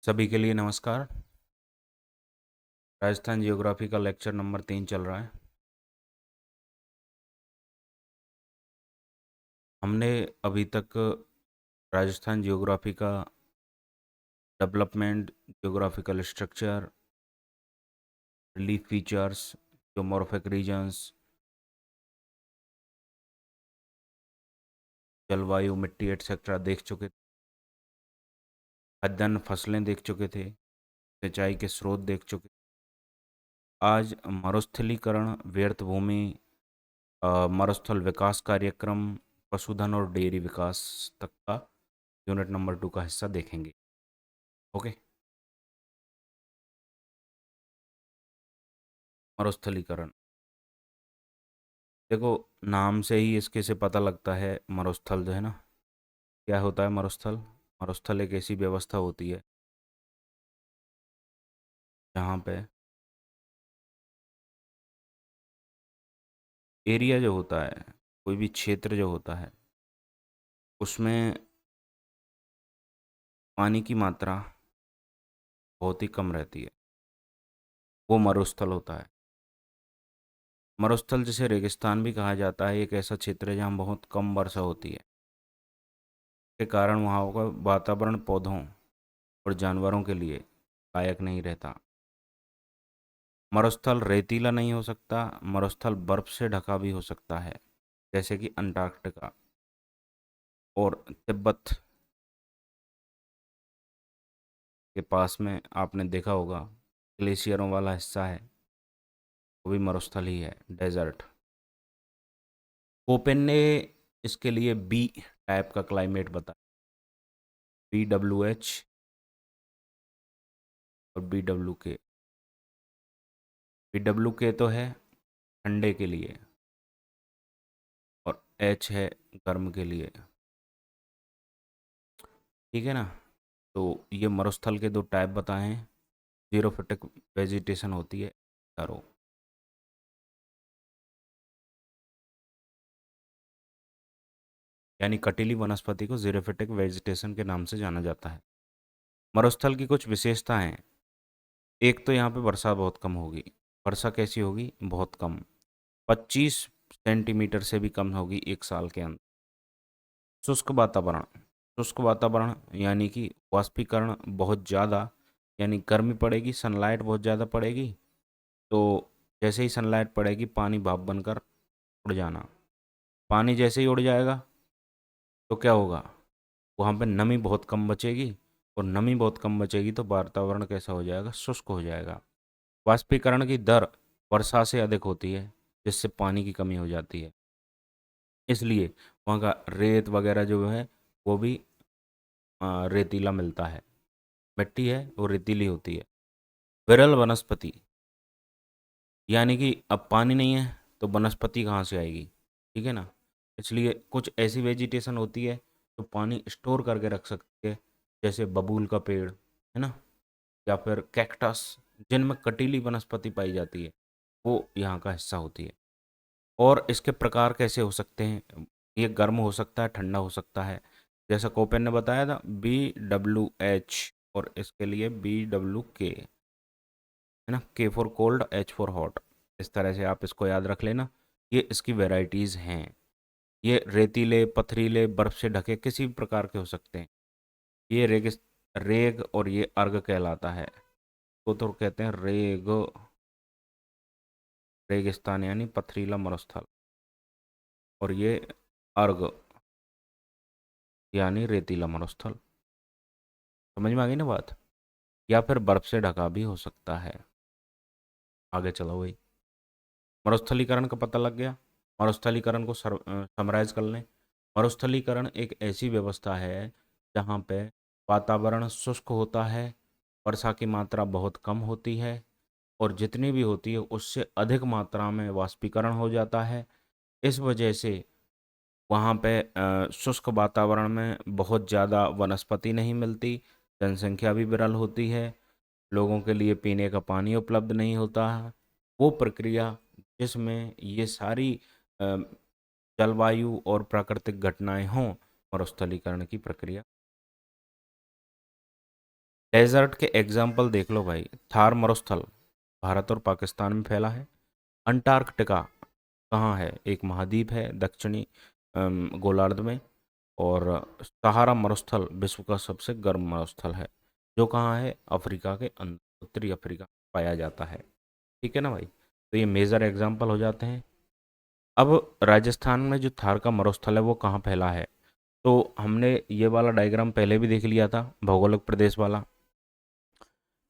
सभी के लिए नमस्कार। राजस्थान जियोग्राफी का लेक्चर नंबर 3 चल रहा है। हमने अभी तक राजस्थान जियोग्राफी का development, geographical structure, relief features, geomorphic regions, जलवायु, मिट्टी एटसेट्रा देख चुके थे। खाद्यान्न फसलें देख चुके थे। सिंचाई के स्रोत देख चुके थे। आज मरुस्थलीकरण, व्यर्थ भूमि, मरुस्थल विकास कार्यक्रम, पशुधन और डेयरी विकास तक का यूनिट नंबर 2 का हिस्सा देखेंगे। ओके। मरुस्थलीकरण, देखो, नाम से ही इसके से पता लगता है। मरुस्थल जो है ना, क्या होता है मरुस्थल? मरुस्थल एक ऐसी व्यवस्था होती है जहाँ पे एरिया जो होता है, कोई भी क्षेत्र जो होता है, उसमें पानी की मात्रा बहुत ही कम रहती है। वो मरुस्थल होता है। मरुस्थल जिसे रेगिस्तान भी कहा जाता है, एक ऐसा क्षेत्र है जहाँ बहुत कम वर्षा होती है। के कारण वहाँ का वातावरण पौधों और जानवरों के लिए लायक नहीं रहता। मरुस्थल रेतीला नहीं हो सकता। मरुस्थल बर्फ से ढका भी हो सकता है, जैसे कि अंटार्कटिका और तिब्बत के पास में आपने देखा होगा ग्लेशियरों वाला हिस्सा है, वो भी मरुस्थल ही है, डेजर्ट। कोपेन ने इसके लिए बी टाइप का क्लाइमेट बताया, BWH और BWK। BWK तो है ठंडे के लिए और H है गर्म के लिए। ठीक है ना? तो ये मरुस्थल के दो टाइप बताए हैं। जीरोफिटिक वेजिटेशन होती है चारों, यानी कटीली वनस्पति को जीरोफिटिक वेजिटेशन के नाम से जाना जाता है। मरुस्थल की कुछ विशेषताएं। एक तो यहाँ पे वर्षा बहुत कम होगी। वर्षा कैसी होगी? बहुत कम, 25 सेंटीमीटर से भी कम होगी एक साल के अंदर। शुष्क वातावरण। शुष्क वातावरण यानी कि वाष्पीकरण बहुत ज़्यादा, यानी गर्मी पड़ेगी, सनलाइट बहुत ज़्यादा पड़ेगी, तो जैसे ही सनलाइट पड़ेगी पानी भाप बनकर उड़ जाना। पानी जैसे ही उड़ जाएगा तो क्या होगा? वहाँ पे नमी बहुत कम बचेगी, और नमी बहुत कम बचेगी तो वातावरण कैसा हो जाएगा? शुष्क हो जाएगा। वाष्पीकरण की दर वर्षा से अधिक होती है, जिससे पानी की कमी हो जाती है। इसलिए वहाँ का रेत वगैरह जो है वो भी रेतीला मिलता है। मिट्टी है वो रेतीली होती है। विरल वनस्पति, यानी कि अब पानी नहीं है तो वनस्पति कहाँ से आएगी? ठीक है ना? इसलिए कुछ ऐसी वेजिटेशन होती है जो पानी स्टोर करके रख सकती है, जैसे बबूल का पेड़ है ना, या फिर कैक्टस, जिनमें कटीली वनस्पति पाई जाती है, वो यहाँ का हिस्सा होती है। और इसके प्रकार कैसे हो सकते हैं? ये गर्म हो सकता है, ठंडा हो सकता है। जैसा कोपेन ने बताया था, BWH, और इसके लिए BWK, है ना, K for cold, H for hot. इस तरह से आप इसको याद रख लेना। ये इसकी वेराइटीज़ हैं। ये रेतीले, पथरीले, बर्फ से ढके किसी भी प्रकार के हो सकते हैं। ये रेग और ये अर्ग कहलाता है। तो कहते हैं रेग, रेगिस्तान यानी पथरीला मरुस्थल, और ये अर्ग यानी रेतीला मरुस्थल। समझ में आ गई ना बात? या फिर बर्फ से ढका भी हो सकता है। आगे चलो भाई। मरुस्थलीकरण का पता लग गया। मरुस्थलीकरण को समराइज कर लें। मरुस्थलीकरण एक ऐसी व्यवस्था है जहाँ पे वातावरण शुष्क होता है, वर्षा की मात्रा बहुत कम होती है, और जितनी भी होती है उससे अधिक मात्रा में वाष्पीकरण हो जाता है। इस वजह से वहाँ पे शुष्क वातावरण में बहुत ज़्यादा वनस्पति नहीं मिलती, जनसंख्या भी विरल होती है, लोगों के लिए पीने का पानी उपलब्ध नहीं होता है। वो प्रक्रिया जिसमें ये सारी अ, जलवायु और प्राकृतिक घटनाएं हों, मरुस्थलीकरण की प्रक्रिया डेजर्ट के एग्जाम्पल देख लो भाई। थार मरुस्थल भारत और पाकिस्तान में फैला है। अंटार्कटिका कहाँ है? एक महाद्वीप है दक्षिणी गोलार्ध में। और सहारा मरुस्थल विश्व का सबसे गर्म मरुस्थल है, जो कहाँ है? अफ्रीका के अंदर, उत्तरी अफ्रीका में पाया जाता है। ठीक है ना भाई? तो ये मेजर एग्जाम्पल हो जाते हैं। अब राजस्थान में जो थार का मरुस्थल है वो कहाँ फैला है? तो हमने ये वाला डायग्राम पहले भी देख लिया था, भौगोलिक प्रदेश वाला।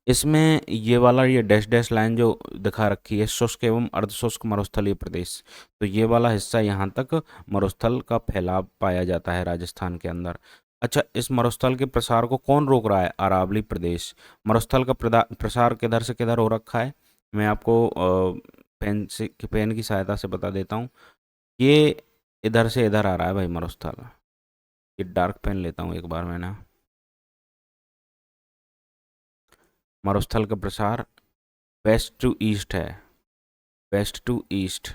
इसमें ये वाला, ये डैश डैश लाइन जो दिखा रखी है, शुष्क एवं अर्धशुष्क मरुस्थलीय प्रदेश। तो ये वाला हिस्सा यहाँ तक मरुस्थल का फैलाव पाया जाता है राजस्थान के अंदर। अच्छा, इस मरुस्थल के प्रसार को कौन रोक रहा है? अरावली प्रदेश। मरुस्थल का प्रसार किधर से किधर हो रखा है? मैं आपको पेन की सहायता से बता देता हूँ। ये इधर से इधर आ रहा है भाई मरुस्थल। ये डार्क पेन लेता हूँ एक बार मैं ना। मरुस्थल का प्रसार वेस्ट टू ईस्ट है, वेस्ट टू ईस्ट।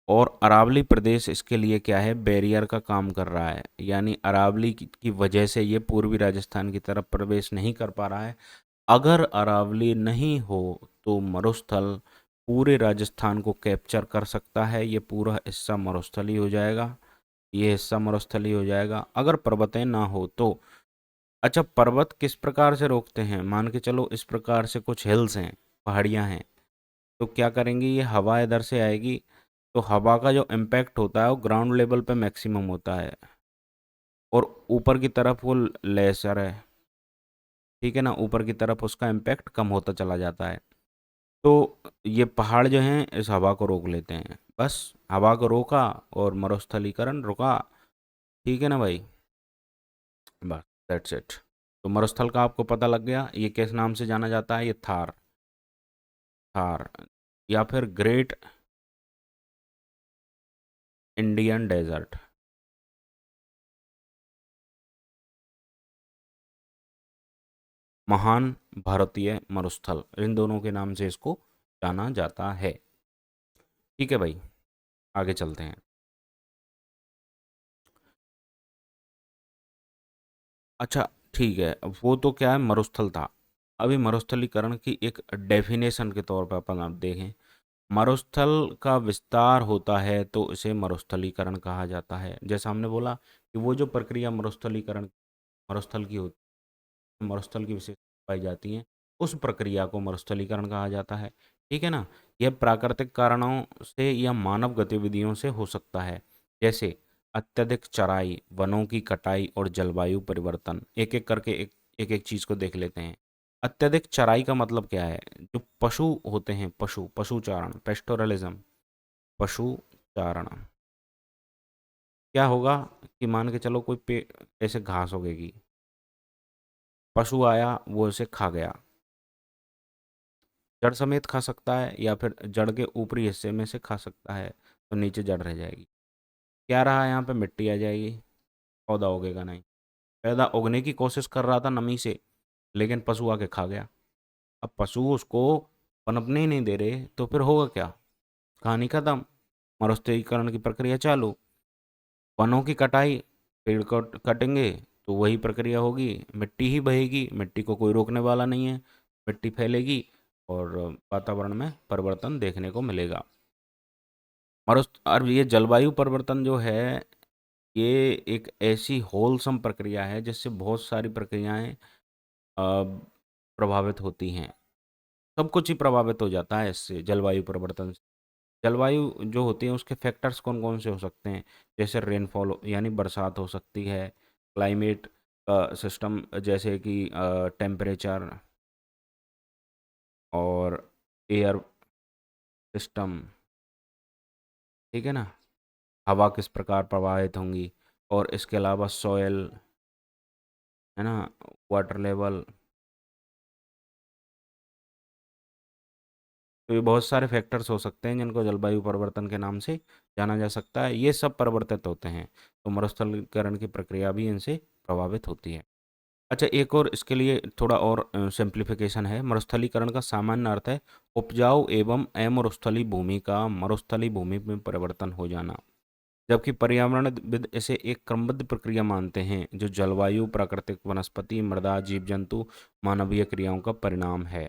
और अरावली प्रदेश इसके लिए क्या है? बैरियर का काम कर रहा है। यानी अरावली की वजह से ये पूर्वी राजस्थान की तरफ प्रवेश नहीं कर पा रहा है। अगर अरावली नहीं हो तो मरुस्थल पूरे राजस्थान को कैप्चर कर सकता है। ये पूरा हिस्सा मरुस्थली हो जाएगा, ये हिस्सा मरुस्थली हो जाएगा अगर पर्वतें ना हो तो। अच्छा, पर्वत किस प्रकार से रोकते हैं? मान के चलो इस प्रकार से कुछ हिल्स हैं, पहाड़ियाँ हैं, तो क्या करेंगे? ये हवा इधर से आएगी, तो हवा का जो इम्पैक्ट होता है वो ग्राउंड लेवल पे मैक्सिमम होता है, और ऊपर की तरफ वो लेसर है। ठीक है ना? ऊपर की तरफ उसका इम्पैक्ट कम होता चला जाता है। तो ये पहाड़ जो हैं इस हवा को रोक लेते हैं। बस हवा को रोका और मरुस्थलीकरण रुका। ठीक है ना भाई? बस दैट्स इट। तो मरुस्थल का आपको पता लग गया, ये किस नाम से जाना जाता है? ये थार, थार, या फिर ग्रेट इंडियन डेजर्ट। महान भारतीय मरुस्थल, इन दोनों के नाम से इसको जाना जाता है। ठीक है भाई, आगे चलते हैं। अच्छा, ठीक है, अब वो तो क्या है, मरुस्थल था। अभी मरुस्थलीकरण की एक डेफिनेशन के तौर पर अपन आप देखें, मरुस्थल का विस्तार होता है तो इसे मरुस्थलीकरण कहा जाता है। जैसा हमने बोला कि वो जो प्रक्रिया मरुस्थलीकरण मरुस्थल की होती है, मरुस्थल की विशेषता पाई जाती हैं, उस प्रक्रिया को मरुस्थलीकरण कहा जाता है। ठीक है ना? यह प्राकृतिक कारणों से या मानव गतिविधियों से हो सकता है, जैसे अत्यधिक चराई, वनों की कटाई और जलवायु परिवर्तन। एक एक करके एक एक चीज़ को देख लेते हैं। अत्यधिक चराई का मतलब क्या है? जो पशु होते हैं, पशुचारण, पेस्टोरलिज्म, पशुचारण। क्या होगा कि मान के चलो कोई पे ऐसे घास उगेगी, पशु आया वो इसे खा गया। जड़ समेत खा सकता है या फिर जड़ के ऊपरी हिस्से में से खा सकता है, तो नीचे जड़ रह जाएगी। क्या रहा यहाँ पे? मिट्टी आ जाएगी, पौधा उगेगा नहीं। पौधा उगने की कोशिश कर रहा था नमी से, लेकिन पशु आके खा गया। अब पशु उसको पनपने ही नहीं दे रहे, तो फिर होगा क्या? कहानी खत्म, मरुस्थलीकरण की प्रक्रिया चालू। वनों की कटाई, पेड़ कटेंगे तो वही प्रक्रिया होगी, मिट्टी ही बहेगी, मिट्टी को कोई रोकने वाला नहीं है, मिट्टी फैलेगी और वातावरण में परिवर्तन देखने को मिलेगा। और ये जलवायु परिवर्तन जो है, ये एक ऐसी होलसम प्रक्रिया है जिससे बहुत सारी प्रक्रियाएं प्रभावित होती हैं। सब कुछ ही प्रभावित हो जाता है इससे, जलवायु परिवर्तन से। जलवायु जो होती है उसके फैक्टर्स कौन कौन से हो सकते हैं? जैसे रेनफॉल यानी बरसात हो सकती है, क्लाइमेट का सिस्टम जैसे कि टेम्परेचर और एयर सिस्टम। ठीक है ना? हवा किस प्रकार प्रभावित होंगी, और इसके अलावा सॉयल, है ना, वाटर लेवल। तो ये बहुत सारे फैक्टर्स हो सकते हैं जिनको जलवायु परिवर्तन के नाम से जाना जा सकता है। ये सब परिवर्तित होते हैं, तो मरुस्थलीकरण की प्रक्रिया भी इनसे प्रभावित होती है। अच्छा, एक और इसके लिए थोड़ा और सिंप्लीफिकेशन है। मरुस्थलीकरण का सामान्य अर्थ है उपजाऊ एवं अमरुस्थली भूमि का मरुस्थली भूमि में परिवर्तन हो जाना। जबकि पर्यावरणविद इसे एक क्रमबद्ध प्रक्रिया मानते हैं जो जलवायु, प्राकृतिक वनस्पति, मृदा, जीव जंतु, मानवीय क्रियाओं का परिणाम है।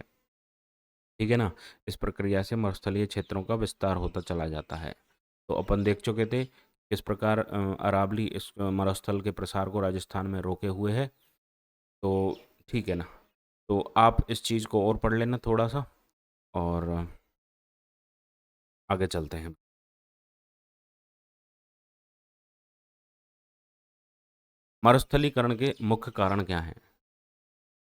ठीक है ना। इस प्रक्रिया से मरुस्थलीय क्षेत्रों का विस्तार होता चला जाता है। तो अपन देख चुके थे किस प्रकार अरावली इस मरुस्थल के प्रसार को राजस्थान में रोके हुए है। तो ठीक है ना। तो आप इस चीज़ को और पढ़ लेना थोड़ा सा और आगे चलते हैं। मरुस्थलीकरण के मुख्य कारण क्या हैं?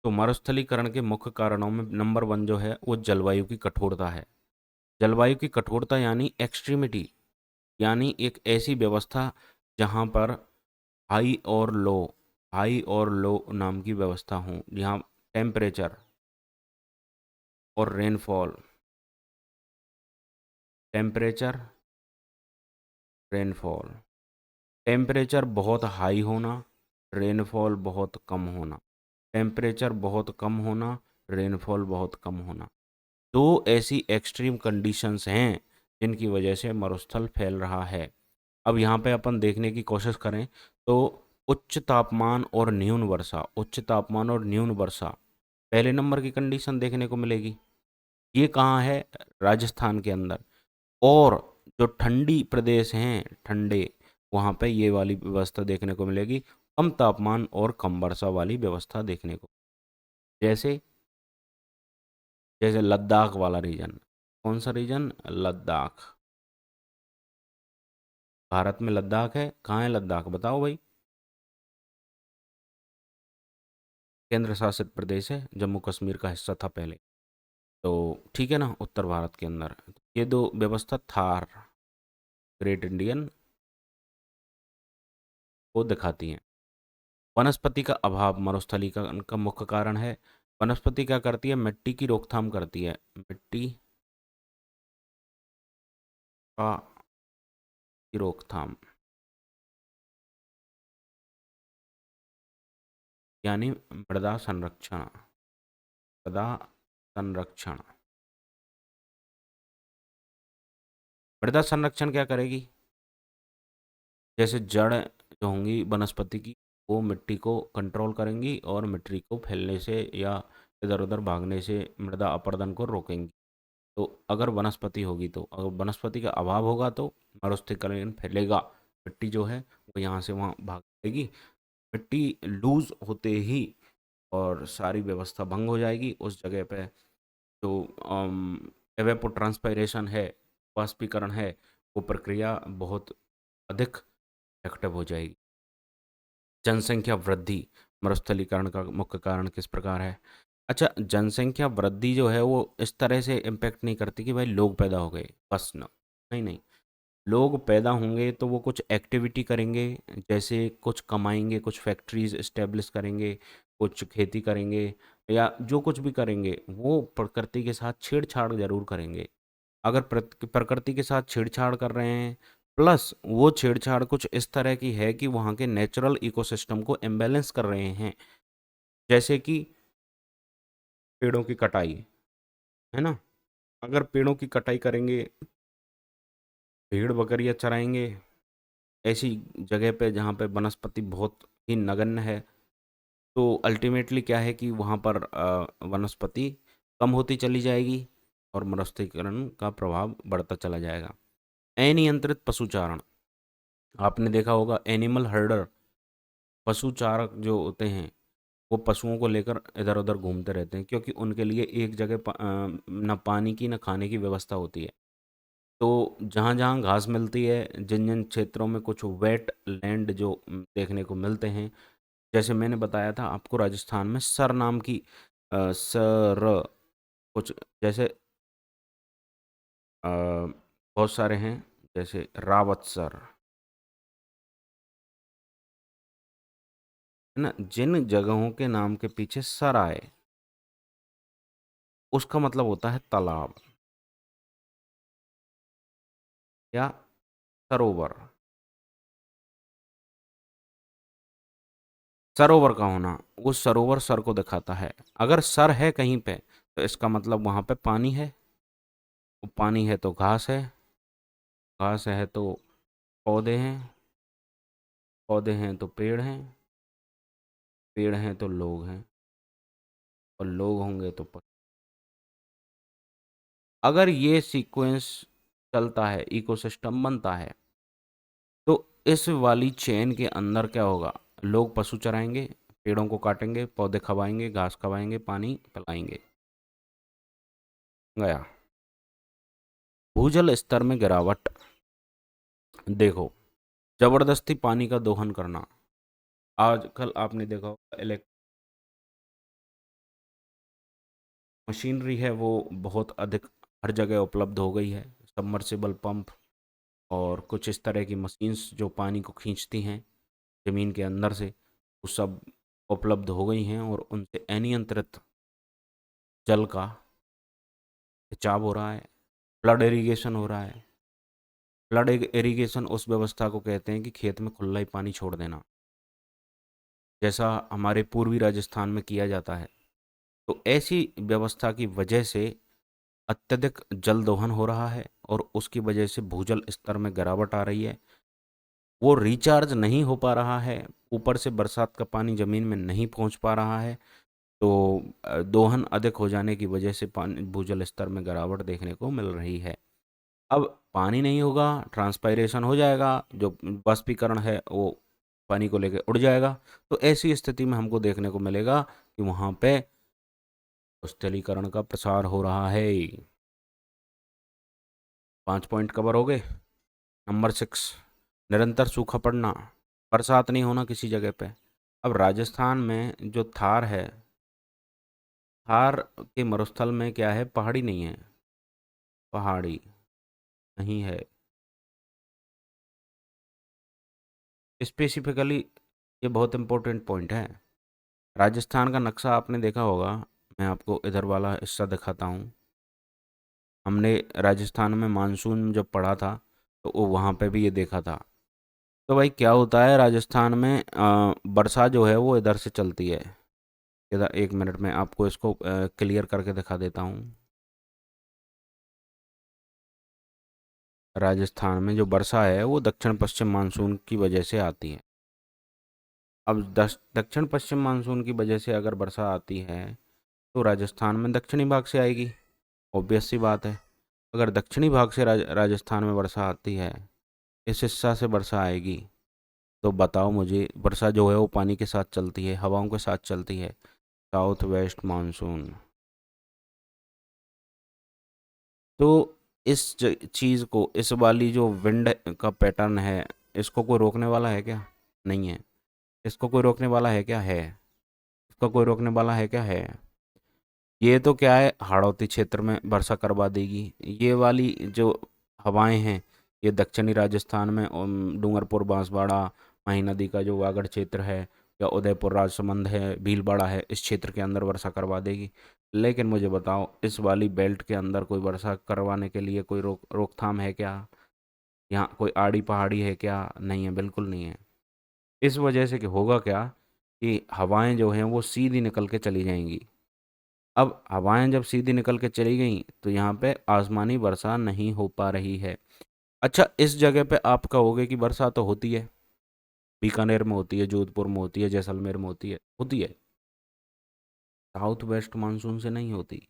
तो मरुस्थलीकरण के मुख्य कारणों में नंबर 1 जो है वो जलवायु की कठोरता है। जलवायु की कठोरता यानी एक्सट्रीमिटी, यानी एक ऐसी व्यवस्था जहाँ पर हाई और लो, हाई और लो नाम की व्यवस्था हो, जहाँ टेम्परेचर और रेनफॉल, टेम्परेचर, रेनफॉल, टेम्परेचर बहुत हाई होना, रेनफॉल बहुत कम होना, टेम्परेचर बहुत कम होना, रेनफॉल बहुत कम होना। दो ऐसी एक्सट्रीम कंडीशंस हैं जिनकी वजह से मरुस्थल फैल रहा है। अब यहाँ पे अपन देखने की कोशिश करें तो उच्च तापमान और न्यून वर्षा, उच्च तापमान और न्यून वर्षा पहले नंबर की कंडीशन देखने को मिलेगी। ये कहाँ है? राजस्थान के अंदर। और जो ठंडी प्रदेश हैं, ठंडे, वहाँ पे ये वाली व्यवस्था देखने को मिलेगी। कम तापमान और कम वर्षा वाली व्यवस्था देखने को, जैसे जैसे लद्दाख वाला रीजन। कौन सा रीजन? लद्दाख। भारत में लद्दाख है। कहाँ है लद्दाख? बताओ भाई। केंद्र शासित प्रदेश है, जम्मू कश्मीर का हिस्सा था पहले। तो ठीक है ना, उत्तर भारत के अंदर ये दो व्यवस्था थार, ग्रेट इंडियन, को दिखाती हैं। वनस्पति का अभाव मरुस्थलीकरण का मुख्य कारण है। वनस्पति क्या करती है? मिट्टी की रोकथाम करती है। मिट्टी का की रोकथाम यानी मृदा संरक्षण, मृदा संरक्षण। मृदा संरक्षण क्या करेगी? जैसे जड़ जो होंगी वनस्पति की, वो मिट्टी को कंट्रोल करेंगी और मिट्टी को फैलने से या इधर उधर भागने से मृदा अपरदन को रोकेंगी। तो अगर वनस्पति होगी, तो अगर वनस्पति का अभाव होगा तो मरुस्थलीकरण फैलेगा। मिट्टी जो है वो यहाँ से वहाँ भाग जाएगी। मिट्टी लूज होते ही और सारी व्यवस्था भंग हो जाएगी। उस जगह पे जो एवेपोट्रांसपायरेशन है, वाष्पीकरण है, वो प्रक्रिया बहुत अधिक एक्टिव हो जाएगी। जनसंख्या वृद्धि मरुस्थलीकरण का मुख्य कारण किस प्रकार है? अच्छा, जनसंख्या वृद्धि जो है वो इस तरह से इम्पैक्ट नहीं करती कि भाई लोग पैदा हो गए बस ना। नहीं नहीं, लोग पैदा होंगे तो वो कुछ एक्टिविटी करेंगे, जैसे कुछ कमाएंगे, कुछ फैक्ट्रीज इस्टेब्लिश करेंगे, कुछ खेती करेंगे, या जो कुछ भी करेंगे वो प्रकृति के साथ छेड़छाड़ जरूर करेंगे। अगर प्रकृति के साथ छेड़छाड़ कर रहे हैं, प्लस वो छेड़छाड़ कुछ इस तरह की है कि वहाँ के नेचुरल इकोसिस्टम को इम्बैलेंस कर रहे हैं, जैसे कि पेड़ों की कटाई, है ना। अगर पेड़ों की कटाई करेंगे, भेड़ बकरियाँ चराएंगे ऐसी जगह पे जहाँ पे वनस्पति बहुत ही नगण्य है, तो अल्टीमेटली क्या है कि वहाँ पर वनस्पति कम होती चली जाएगी और मरुस्थलीकरण का प्रभाव बढ़ता चला जाएगा। अनियंत्रित पशुचारण, आपने देखा होगा एनिमल हर्डर, पशु चारक जो होते हैं वो पशुओं को लेकर इधर उधर घूमते रहते हैं, क्योंकि उनके लिए एक जगह ना पानी की ना खाने की व्यवस्था होती है। तो जहाँ जहाँ घास मिलती है, जिन जिन क्षेत्रों में कुछ वेट लैंड जो देखने को मिलते हैं, जैसे मैंने बताया था आपको राजस्थान में सर नाम की सर कुछ जैसे बहुत सारे हैं, जैसे रावत सर, है ना। जिन जगहों के नाम के पीछे सर आए उसका मतलब होता है तालाब या सरोवर। सरोवर का होना उस सरोवर सर को दिखाता है। अगर सर है कहीं पे तो इसका मतलब वहां पे पानी है, पानी है तो घास है, घास है तो पौधे हैं, पौधे हैं तो पेड़ हैं, पेड़ हैं तो लोग हैं, और लोग होंगे तो अगर ये सीक्वेंस चलता है, इकोसिस्टम बनता है, तो इस वाली चेन के अंदर क्या होगा? लोग पशु चराएंगे, पेड़ों को काटेंगे, पौधे खवाएंगे, घास खवाएंगे, पानी पिलाएंगे। गया। भूजल स्तर में गिरावट। देखो, जबरदस्ती पानी का दोहन करना। आजकल आपने देखा होगा इलेक्ट्रिक मशीनरी है वो बहुत अधिक हर जगह उपलब्ध हो गई है। सबमर्सिबल पंप और कुछ इस तरह की मशीन्स जो पानी को खींचती हैं ज़मीन के अंदर से, वो सब उपलब्ध हो गई हैं, और उनसे अनियंत्रित जल का खिंचाव हो रहा है, फ्लड इरिगेशन हो रहा है। फ्लड इरिगेशन उस व्यवस्था को कहते हैं कि खेत में खुला ही पानी छोड़ देना, जैसा हमारे पूर्वी राजस्थान में किया जाता है। तो ऐसी व्यवस्था की वजह से अत्यधिक जल दोहन हो रहा है, और उसकी वजह से भूजल स्तर में गिरावट आ रही है। वो रिचार्ज नहीं हो पा रहा है, ऊपर से बरसात का पानी ज़मीन में नहीं पहुंच पा रहा है, तो दोहन अधिक हो जाने की वजह से पानी भूजल स्तर में गिरावट देखने को मिल रही है। अब पानी नहीं होगा, ट्रांसपायरेशन हो जाएगा, जो वाष्पीकरण है वो पानी को लेकर उड़ जाएगा। तो ऐसी स्थिति में हमको देखने को मिलेगा कि वहाँ पे स्थलीकरण का प्रसार हो रहा है। 5 पॉइंट कवर हो गए। नंबर 6, निरंतर सूखा पड़ना, बरसात नहीं होना किसी जगह पे। अब राजस्थान में जो थार है, थार के मरुस्थल में क्या है? पहाड़ी नहीं है, पहाड़ी नहीं है स्पेसिफिकली। ये बहुत इंपॉर्टेंट पॉइंट है। राजस्थान का नक्शा आपने देखा होगा, मैं आपको इधर वाला हिस्सा दिखाता हूँ। हमने राजस्थान में मानसून जब पढ़ा था तो वो वहाँ पे भी ये देखा था। तो भाई क्या होता है राजस्थान में, वर्षा जो है वो इधर से चलती है। इधर 1 मिनट में आपको इसको क्लियर करके दिखा देता हूँ। राजस्थान में जो वर्षा है वो दक्षिण पश्चिम मानसून की वजह से आती है। अब दक्षिण पश्चिम मानसून की वजह से अगर वर्षा आती है तो राजस्थान में दक्षिणी भाग से आएगी, ऑब्वियस सी बात है। अगर दक्षिणी भाग से राजस्थान में वर्षा आती है, इस हिस्सा से वर्षा आएगी, तो बताओ मुझे, वर्षा जो है वो पानी के साथ चलती है, हवाओं के साथ चलती है, साउथ वेस्ट मानसून। तो इस चीज़ को, इस वाली जो विंड का पैटर्न है, इसको कोई रोकने वाला है क्या? नहीं है। इसको कोई रोकने वाला है क्या? है। इसको कोई रोकने वाला है क्या? है। ये तो क्या है, हाड़ौती क्षेत्र में वर्षा करवा देगी। ये वाली जो हवाएं हैं, ये दक्षिणी राजस्थान में डूंगरपुर, बांसवाड़ा, मही नदी का जो वागड़ क्षेत्र है, या उदयपुर, राजसमंद है, भीलवाड़ा है, इस क्षेत्र के अंदर वर्षा करवा देगी। लेकिन मुझे बताओ, इस वाली बेल्ट के अंदर कोई वर्षा करवाने के लिए कोई रोकथाम है क्या? यहाँ कोई आड़ी पहाड़ी है क्या? नहीं है, बिल्कुल नहीं है। इस वजह से कि होगा क्या, कि हवाएं जो हैं वो सीधी निकल के चली जाएंगी। अब हवाएं जब सीधी निकल के चली गई तो यहाँ पे आसमानी वर्षा नहीं हो पा रही है। अच्छा, इस जगह पे आप कहोगे कि वर्षा तो होती है, बीकानेर में होती है, जोधपुर में होती है, जैसलमेर में होती है, होती है। साउथ वेस्ट मानसून से नहीं होती।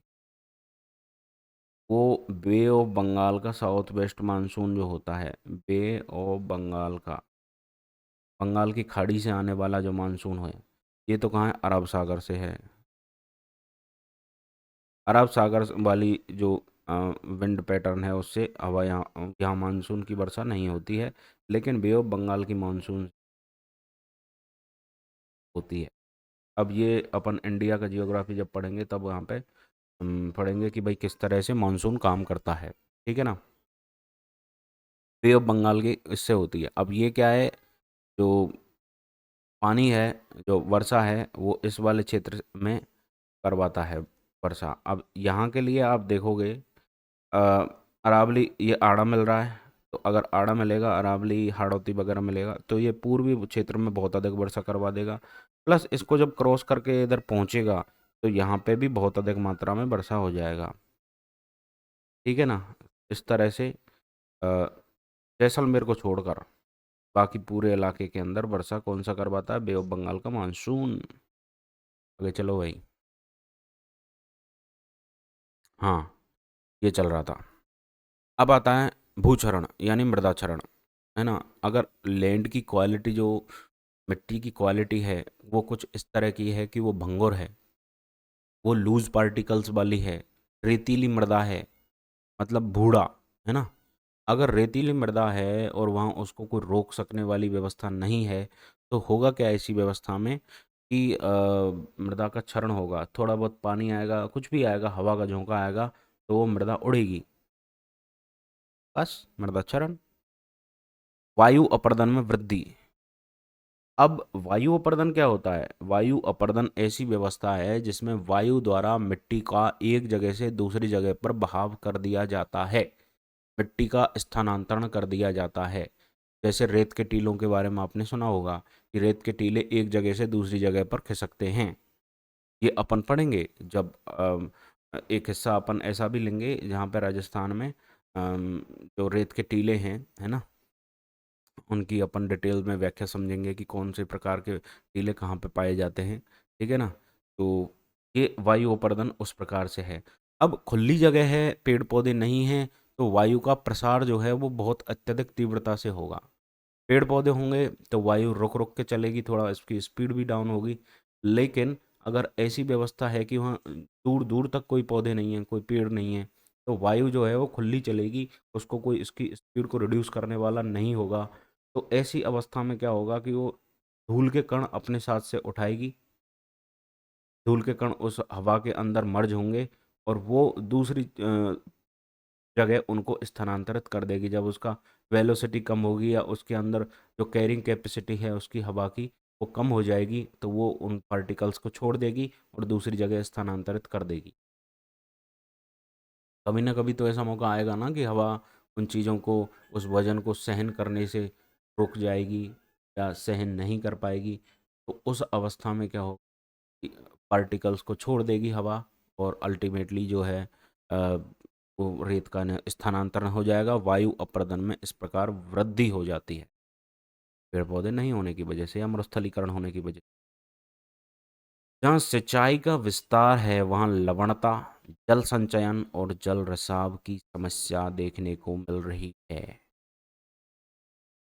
वो बे ऑफ बंगाल का साउथ वेस्ट मानसून जो होता है, बे ऑफ बंगाल का, बंगाल की खाड़ी से आने वाला जो मानसून है, ये तो कहाँ है? अरब सागर से है। अरब सागर वाली जो विंड पैटर्न है, उससे हवा यहाँ यहाँ मानसून की वर्षा नहीं होती है, लेकिन बे ऑफ बंगाल की मानसून होती है। अब ये अपन इंडिया का जियोग्राफी जब पढ़ेंगे तब वहाँ पे हम पढ़ेंगे कि भाई किस तरह से मानसून काम करता है। ठीक है ना? बे ऑफ बंगाल की इससे होती है। अब ये क्या है, जो पानी है, जो वर्षा है, वो इस वाले क्षेत्र में करवाता है वर्षा। अब यहाँ के लिए आप देखोगे, अ, अरावली, ये आड़ा मिल रहा है, तो अगर आड़ा मिलेगा, अरावली, हाड़ौती वगैरह मिलेगा, तो ये पूर्वी क्षेत्र में बहुत अधिक वर्षा करवा देगा। प्लस इसको जब क्रॉस करके इधर पहुंचेगा तो यहाँ पे भी बहुत अधिक मात्रा में वर्षा हो जाएगा। ठीक है ना? इस तरह से अ, जैसलमेर को छोड़कर बाकी पूरे इलाके के अंदर वर्षा कौन सा करवाता है? बे ऑफ बंगाल का मानसून। आगे चलो भाई। हाँ, ये चल रहा था। अब आता है भूक्षरण यानी मृदाक्षरण, है ना। अगर लैंड की क्वालिटी, जो मिट्टी की क्वालिटी है, वो कुछ इस तरह की है कि वो भंगुर है, वो लूज पार्टिकल्स वाली है, रेतीली मृदा है, मतलब भूड़ा, है ना। अगर रेतीली मृदा है और वहाँ उसको कोई रोक सकने वाली व्यवस्था नहीं है, तो होगा क्या ऐसी व्यवस्था में कि मृदा का क्षरण होगा, थोड़ा बहुत पानी आएगा, कुछ भी आएगा, हवा का झोंका आएगा, तो वो मृदा उड़ेगी। बस मृदा क्षरण। वायु अपर्दन में वृद्धि। अब वायु अपर्दन क्या होता है? वायु अपर्दन ऐसी व्यवस्था है जिसमें वायु द्वारा मिट्टी का एक जगह से दूसरी जगह पर बहाव कर दिया जाता है, मिट्टी का स्थानांतरण कर दिया जाता है। जैसे रेत के टीलों के बारे में आपने सुना होगा कि रेत के टीले एक जगह से दूसरी जगह पर खिसकते हैं। ये अपन पढ़ेंगे जब एक हिस्सा अपन ऐसा भी लेंगे जहाँ पे राजस्थान में जो रेत के टीले हैं, है ना, उनकी अपन डिटेल में व्याख्या समझेंगे कि कौन से प्रकार के टीले कहाँ पे पाए जाते हैं। ठीक है ना। तो ये वायु अपर्दन उस प्रकार से है। अब खुली जगह है, पेड़ पौधे नहीं हैं, तो वायु का प्रसार जो है वो बहुत अत्यधिक तीव्रता से होगा। पेड़ पौधे होंगे तो वायु रुक रुक के चलेगी, थोड़ा इसकी स्पीड भी डाउन होगी। लेकिन अगर ऐसी व्यवस्था है कि वहाँ दूर दूर तक कोई पौधे नहीं हैं, कोई पेड़ नहीं है, तो वायु जो है वो खुली चलेगी, उसको कोई इसकी स्पीड को रिड्यूस करने वाला नहीं होगा। तो ऐसी अवस्था में क्या होगा कि वो धूल के कण अपने साथ से उठाएगी, धूल के कण उस हवा के अंदर मर्ज होंगे और वो दूसरी जगह उनको स्थानांतरित कर देगी। जब उसका वेलोसिटी कम होगी या उसके अंदर जो कैरिंग कैपेसिटी है उसकी हवा की वो कम हो जाएगी, तो वो उन पार्टिकल्स को छोड़ देगी और दूसरी जगह स्थानांतरित कर देगी। कभी ना कभी तो ऐसा मौका आएगा ना कि हवा उन चीज़ों को, उस वजन को सहन करने से रुक जाएगी या सहन नहीं कर पाएगी। तो उस अवस्था में क्या हो, पार्टिकल्स को छोड़ देगी हवा और अल्टीमेटली जो है वो रेत का स्थानांतरण हो जाएगा। वायु अपर्दन में इस प्रकार वृद्धि हो जाती है, पेड़ पौधे नहीं होने की वजह से या मरुस्थलीकरण होने की वजह से। जहाँ सिंचाई का विस्तार है वहाँ लवणता, जल संचयन और जल रिसाव की समस्या देखने को मिल रही है।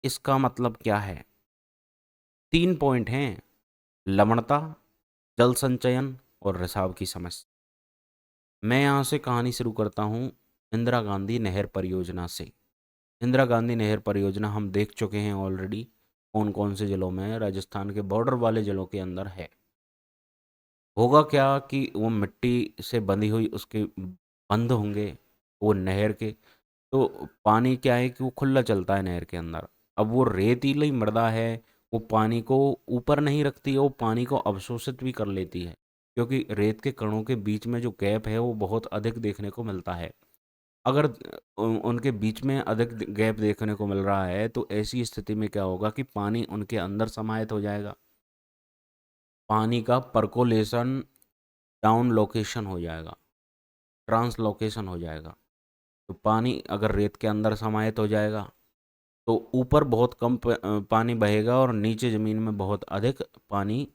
इसका मतलब क्या है? 3 पॉइंट हैं: लवणता, जल संचयन और रिसाव की समस्या। मैं यहाँ से कहानी शुरू करता हूँ इंदिरा गांधी नहर परियोजना से। इंदिरा गांधी नहर परियोजना हम देख चुके हैं ऑलरेडी, कौन कौन से जिलों में है, राजस्थान के बॉर्डर वाले जिलों के अंदर है। होगा क्या कि वो मिट्टी से बंधी हुई उसके बंध होंगे वो नहर के, तो पानी क्या है कि वो खुला चलता है नहर के अंदर। अब वो रेतीली मृदा है, वो पानी को ऊपर नहीं रखती है, वो पानी को अवशोषित भी कर लेती है, क्योंकि रेत के कणों के बीच में जो गैप है वो बहुत अधिक देखने को मिलता है। अगर उनके बीच में अधिक गैप देखने को मिल रहा है तो ऐसी स्थिति में क्या होगा कि पानी उनके अंदर समाहित हो जाएगा, पानी का परकोलेशन डाउन लोकेशन हो जाएगा, ट्रांसलोकेशन हो जाएगा। तो पानी अगर रेत के अंदर समाहित हो जाएगा तो ऊपर बहुत कम पानी बहेगा और नीचे ज़मीन में बहुत अधिक पानी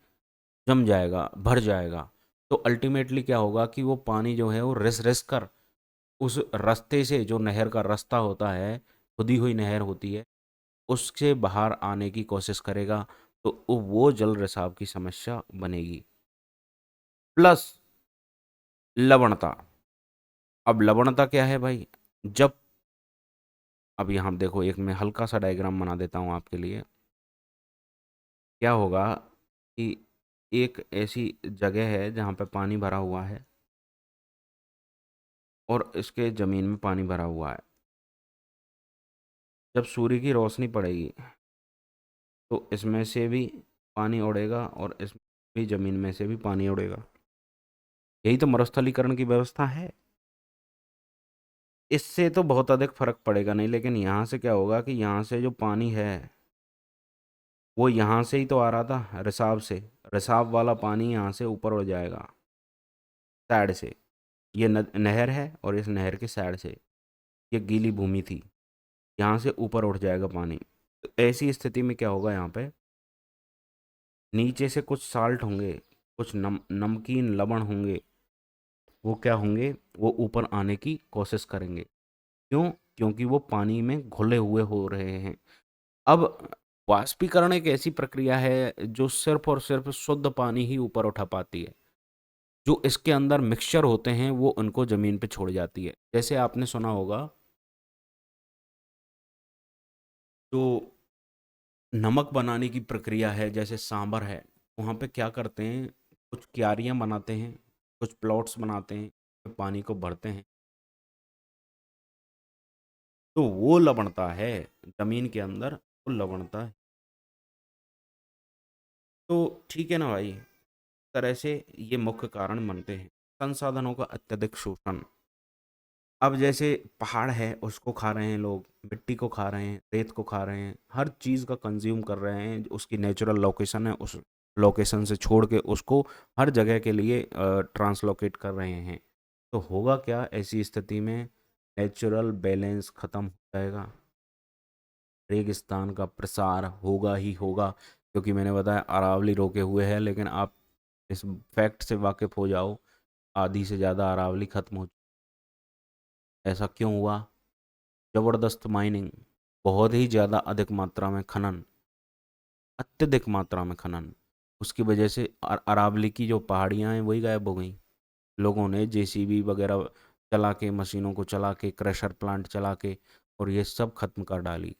जम जाएगा, भर जाएगा। तो अल्टीमेटली क्या होगा कि वो पानी जो है वो रिस रिस कर उस रास्ते से, जो नहर का रास्ता होता है, खुदी हुई नहर होती है, उससे बाहर आने की कोशिश करेगा। तो वो जल रिसाव की समस्या बनेगी। प्लस लवणता। अब लवणता क्या है भाई? जब, अब यहाँ देखो, एक मैं हल्का सा डायग्राम बना देता हूँ आपके लिए। क्या होगा कि एक ऐसी जगह है जहाँ पे पानी भरा हुआ है और इसके ज़मीन में पानी भरा हुआ है। जब सूर्य की रोशनी पड़ेगी तो इसमें से भी पानी उड़ेगा और इसमें भी ज़मीन में से भी पानी उड़ेगा। यही तो मरुस्थलीकरण की व्यवस्था है। इससे तो बहुत अधिक फर्क पड़ेगा नहीं, लेकिन यहाँ से क्या होगा कि यहाँ से जो पानी है वो यहाँ से ही तो आ रहा था, रिसाव से। रिसाव वाला पानी यहाँ से ऊपर उड़ जाएगा साइड से। ये नहर है और इस नहर के साइड से ये गीली भूमि थी, यहाँ से ऊपर उठ जाएगा पानी। तो ऐसी स्थिति में क्या होगा यहाँ पे, नीचे से कुछ साल्ट होंगे, कुछ नमकीन लवण होंगे, वो क्या होंगे, वो ऊपर आने की कोशिश करेंगे। क्यों? क्योंकि वो पानी में घुले हुए हो रहे हैं। अब वाष्पीकरण एक ऐसी प्रक्रिया है जो सिर्फ और सिर्फ शुद्ध पानी ही ऊपर उठा पाती है। जो इसके अंदर मिक्सचर होते हैं वो उनको जमीन पे छोड़ जाती है। जैसे आपने सुना होगा, जो नमक बनाने की प्रक्रिया है, जैसे सांभर है, वहाँ पे क्या करते हैं, कुछ क्यारियाँ बनाते हैं, कुछ प्लॉट्स बनाते हैं, पानी को भरते हैं, तो वो लवणता है जमीन के अंदर, वो लवणता है। तो ठीक है ना भाई, इस तरह से ये मुख्य कारण बनते हैं। संसाधनों का अत्यधिक शोषण। अब जैसे पहाड़ है उसको खा रहे हैं लोग, मिट्टी को खा रहे हैं, रेत को खा रहे हैं, हर चीज़ का कंज्यूम कर रहे हैं। उसकी नेचुरल लोकेशन है, उस लोकेशन से छोड़ के उसको हर जगह के लिए ट्रांसलोकेट कर रहे हैं। तो होगा क्या ऐसी स्थिति में, नेचुरल बैलेंस ख़त्म हो जाएगा, रेगिस्तान का प्रसार होगा ही होगा। क्योंकि मैंने बताया अरावली रोके हुए है, लेकिन आप इस फैक्ट से वाकिफ़ हो जाओ, आधी से ज़्यादा अरावली ख़त्म हो। ऐसा क्यों हुआ? ज़बरदस्त माइनिंग, बहुत ही ज़्यादा अधिक मात्रा में खनन, अत्यधिक मात्रा में खनन, उसकी वजह से अरावली की जो पहाड़ियाँ हैं वही गायब हो गई। लोगों ने जेसीबी वगैरह चला के, मशीनों को चला के, क्रशर प्लांट चला के, और ये सब खत्म कर डाली।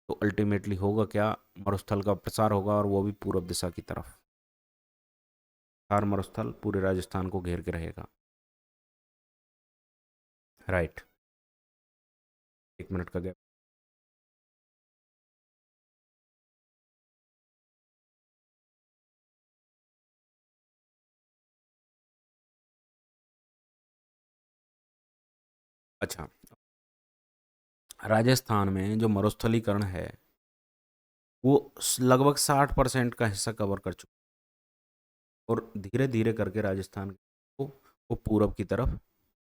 तो अल्टीमेटली होगा क्या, मरुस्थल का प्रसार होगा, और वो भी पूरब दिशा की तरफ। थार मरुस्थल पूरे राजस्थान को घेर के रहेगा। राइट। 1 मिनट का गैप। अच्छा, राजस्थान में जो मरुस्थलीकरण है वो लगभग 60% का हिस्सा कवर कर चुका है, और धीरे धीरे करके राजस्थान को वो पूरब की तरफ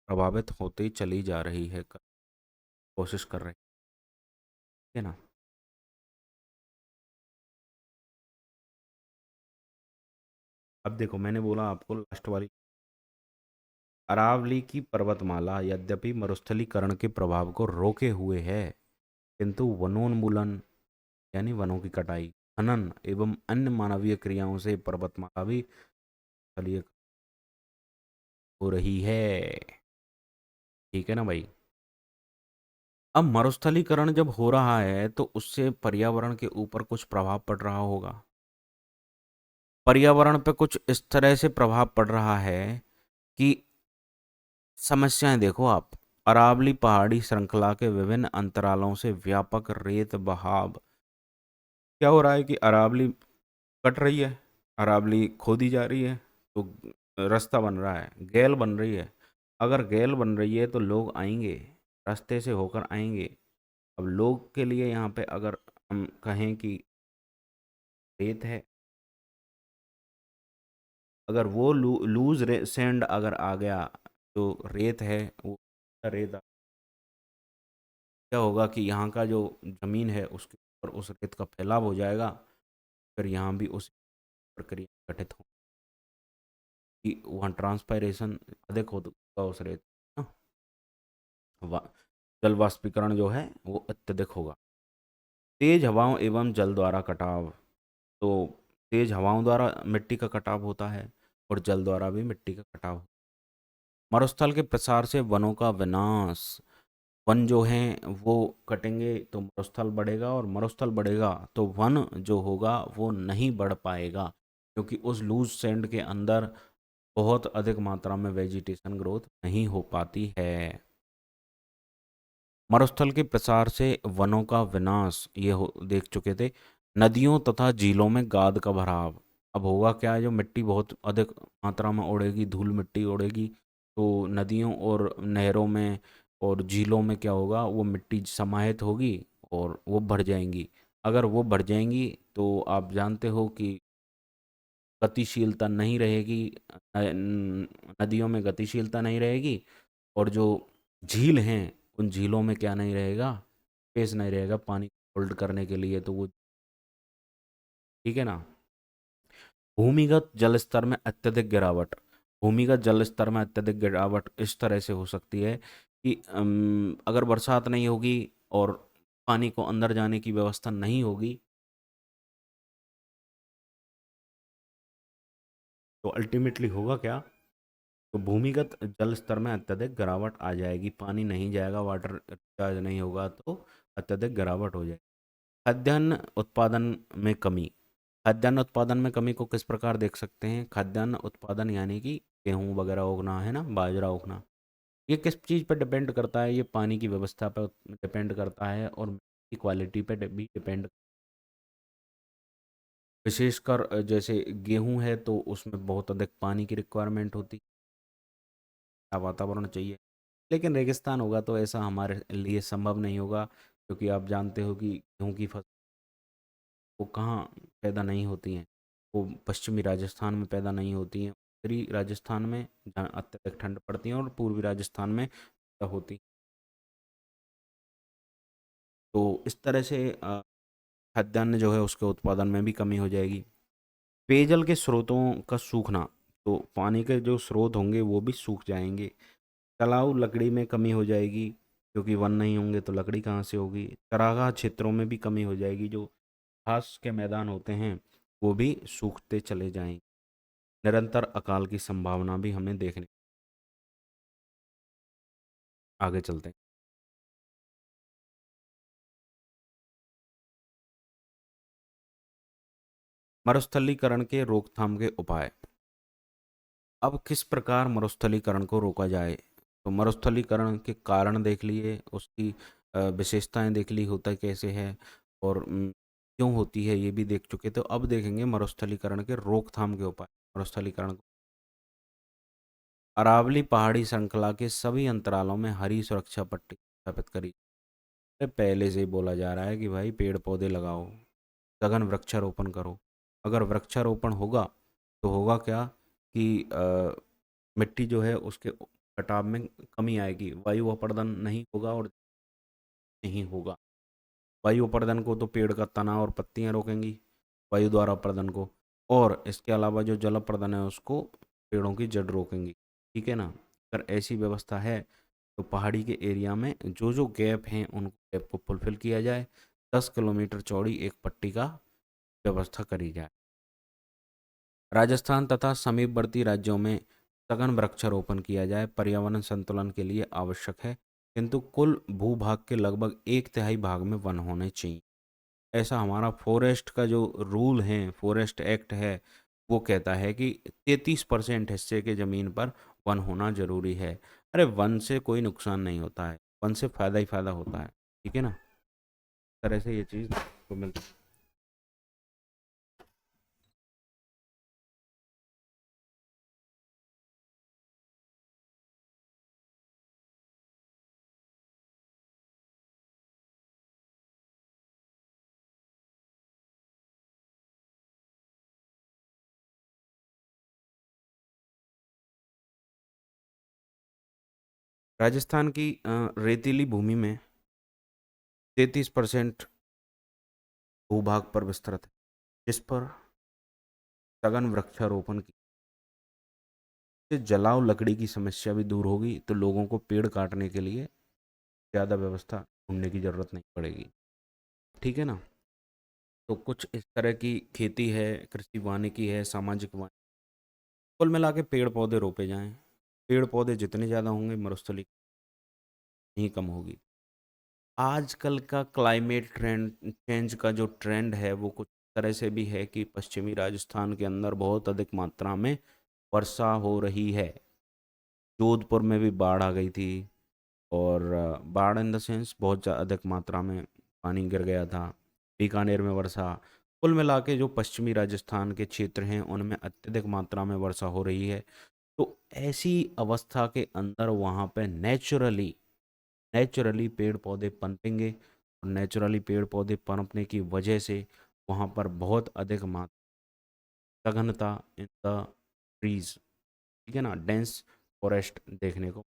प्रभावित होते चली जा रही है, कोशिश कर रही है ना। अब देखो, मैंने बोला आपको लास्ट वाली, अरावली की पर्वतमाला यद्यपि मरुस्थलीकरण के प्रभाव को रोके हुए है, किंतु वनोन्मूलन यानी वनों की कटाई, खनन एवं अन्य मानवीय क्रियाओं से पर्वतमाला भी स्थलीय हो रही है। ठीक है ना भाई। अब मरुस्थलीकरण जब हो रहा है तो उससे पर्यावरण के ऊपर कुछ प्रभाव पड़ रहा होगा। पर्यावरण पे कुछ इस तरह से प्रभाव पड़ रहा है कि समस्याएं देखो आप, अरावली पहाड़ी श्रृंखला के विभिन्न अंतरालों से व्यापक रेत बहाव। क्या हो रहा है कि अरावली कट रही है, अरावली खोदी जा रही है, तो रास्ता बन रहा है, गैल बन रही है। अगर गैल बन रही है तो लोग आएंगे, रास्ते से होकर आएंगे। अब लोग के लिए यहाँ पे अगर हम कहें कि रेत है, अगर वो लूज सैंड अगर आ गया, तो रेत है वो, रेत क्या होगा कि यहाँ का जो ज़मीन है उसके ऊपर उस रेत का फैलाव हो जाएगा। फिर यहाँ भी उस प्रक्रिया घटित हो कि वहाँ ट्रांसपायरेशन अधिक होगा उस रेत ना, जल वाष्पीकरण जो है वो अत्यधिक होगा। तेज हवाओं एवं जल द्वारा कटाव। तो तेज हवाओं द्वारा मिट्टी का कटाव होता है, और जल द्वारा भी मिट्टी का कटाव। मरुस्थल के प्रसार से वनों का विनाश। वन जो हैं वो कटेंगे तो मरुस्थल बढ़ेगा, और मरुस्थल बढ़ेगा तो वन जो होगा वो नहीं बढ़ पाएगा, क्योंकि उस लूज सैंड के अंदर बहुत अधिक मात्रा में वेजिटेशन ग्रोथ नहीं हो पाती है। मरुस्थल के प्रसार से वनों का विनाश ये देख चुके थे। नदियों तथा झीलों में गाद का भराव। अब होगा क्या है, जो मिट्टी बहुत अधिक मात्रा में उड़ेगी, धूल मिट्टी उड़ेगी, तो नदियों और नहरों में और झीलों में क्या होगा, वो मिट्टी समाहित होगी और वो भर जाएंगी। अगर वो भर जाएंगी तो आप जानते हो कि गतिशीलता नहीं रहेगी, नदियों में गतिशीलता नहीं रहेगी, और जो झील हैं उन झीलों में क्या नहीं रहेगा, स्पेस नहीं रहेगा पानी होल्ड करने के लिए, तो वो ठीक है ना। भूमिगत जल स्तर में अत्यधिक गिरावट। भूमिगत जल स्तर में अत्यधिक गिरावट इस तरह से हो सकती है कि अगर बरसात नहीं होगी और पानी को अंदर जाने की व्यवस्था नहीं होगी, तो अल्टीमेटली होगा क्या? तो भूमिगत जल स्तर में अत्यधिक गिरावट आ जाएगी, पानी नहीं जाएगा, वाटर रिचार्ज नहीं होगा, तो अत्यधिक गिरावट हो जाएगी। खाद्यान्न उत्पादन में कमी। खाद्यान्न उत्पादन में कमी को किस प्रकार देख सकते हैं? खाद्यान्न उत्पादन यानी कि गेहूं वगैरह उगना है ना, बाजरा उगना, ये किस चीज़ पर डिपेंड करता है? ये पानी की व्यवस्था पर डिपेंड करता है और मिट्टी की क्वालिटी पे भी डिपेंड। विशेषकर जैसे गेहूं है तो उसमें बहुत अधिक पानी की रिक्वायरमेंट होती है, वातावरण चाहिए। लेकिन रेगिस्तान होगा तो ऐसा हमारे लिए संभव नहीं होगा, क्योंकि आप जानते हो कि गेहूं की फसल वो कहाँ पैदा नहीं होती हैं, वो पश्चिमी राजस्थान में पैदा नहीं होती हैं, उत्तरी राजस्थान में जहाँ अत्यधिक ठंड पड़ती है, और पूर्वी राजस्थान में पैदा होती हैं। तो इस तरह से खाद्यान्न जो है उसके उत्पादन में भी कमी हो जाएगी। पेयजल के स्रोतों का सूखना, तो पानी के जो स्रोत होंगे वो भी सूख जाएंगे। तालाब लकड़ी में कमी हो जाएगी, क्योंकि वन नहीं होंगे तो लकड़ी कहाँ से होगी। चरागाह क्षेत्रों में भी कमी हो जाएगी, जो घास के मैदान होते हैं वो भी सूखते चले जाएंगे। निरंतर अकाल की संभावना भी हमें देखने। आगे चलते हैं। मरुस्थलीकरण के रोकथाम के उपाय। अब किस प्रकार मरुस्थलीकरण को रोका जाए? तो मरुस्थलीकरण के कारण देख लिए, उसकी विशेषताएं देख ली, होता कैसे है और क्यों होती है ये भी देख चुके। तो अब देखेंगे मरुस्थलीकरण के रोकथाम के उपाय। मरुस्थलीकरण को अरावली पहाड़ी श्रृंखला के सभी अंतरालों में हरी सुरक्षा पट्टी स्थापित करी। अरे पहले से ही बोला जा रहा है कि भाई पेड़ पौधे लगाओ, सघन वृक्षारोपण करो। अगर वृक्षारोपण होगा तो होगा क्या कि मिट्टी जो है उसके कटाव में कमी आएगी, वायु अपर्दन नहीं होगा और नहीं होगा। वायु अपर्दन को तो पेड़ का तना और पत्तियां रोकेंगी, वायु द्वारा अपर्दन को, और इसके अलावा जो जल अपर्दन है उसको पेड़ों की जड़ रोकेंगी। ठीक है ना। अगर ऐसी व्यवस्था है तो पहाड़ी के एरिया में जो जो गैप हैं उन गैप को फुलफिल किया जाए, 10 किलोमीटर चौड़ी एक पट्टी का व्यवस्था करी जाए। राजस्थान तथा समीपवर्ती राज्यों में सघन वृक्षारोपण किया जाए, पर्यावरण संतुलन के लिए आवश्यक है, किंतु कुल भूभाग के लगभग एक तिहाई भाग में वन होने चाहिए। ऐसा हमारा फॉरेस्ट का जो रूल है, फॉरेस्ट एक्ट है, वो कहता है कि 33% हिस्से के ज़मीन पर वन होना जरूरी है। अरे वन से कोई नुकसान नहीं होता है, वन से फ़ायदा ही फ़ायदा होता है। ठीक है ना। इस तरह से ये चीज़ को मिलती है। राजस्थान की रेतीली भूमि में 33% भूभाग पर विस्तृत है, जिस पर सघन वृक्षारोपण की से जलाव लकड़ी की समस्या भी दूर होगी, तो लोगों को पेड़ काटने के लिए ज़्यादा व्यवस्था ढूंढने की ज़रूरत नहीं पड़ेगी। ठीक है ना। तो कुछ इस तरह की खेती है, कृषि वानिकी है, सामाजिक वानिकी, कुल मिला के पेड़ पौधे रोपे जाएं। पेड़ पौधे जितने ज़्यादा होंगे मरुस्थली ही कम होगी। आजकल का क्लाइमेट ट्रेंड चेंज का जो ट्रेंड है वो कुछ तरह से भी है कि पश्चिमी राजस्थान के अंदर बहुत अधिक मात्रा में वर्षा हो रही है। जोधपुर में भी बाढ़ आ गई थी, और बाढ़ इन द सेंस बहुत अधिक मात्रा में पानी गिर गया था। बीकानेर में वर्षा, कुल मिला के जो पश्चिमी राजस्थान के क्षेत्र हैं उनमें अत्यधिक मात्रा में वर्षा हो रही है। तो ऐसी अवस्था के अंदर वहाँ पे नेचुरली नेचुरली पेड़ पौधे पनपेंगे, और नेचुरली पेड़ पौधे पनपने की वजह से वहाँ पर बहुत अधिक मात्रा सघनता इन द ट्रीज, ठीक है ना, डेंस फॉरेस्ट देखने को।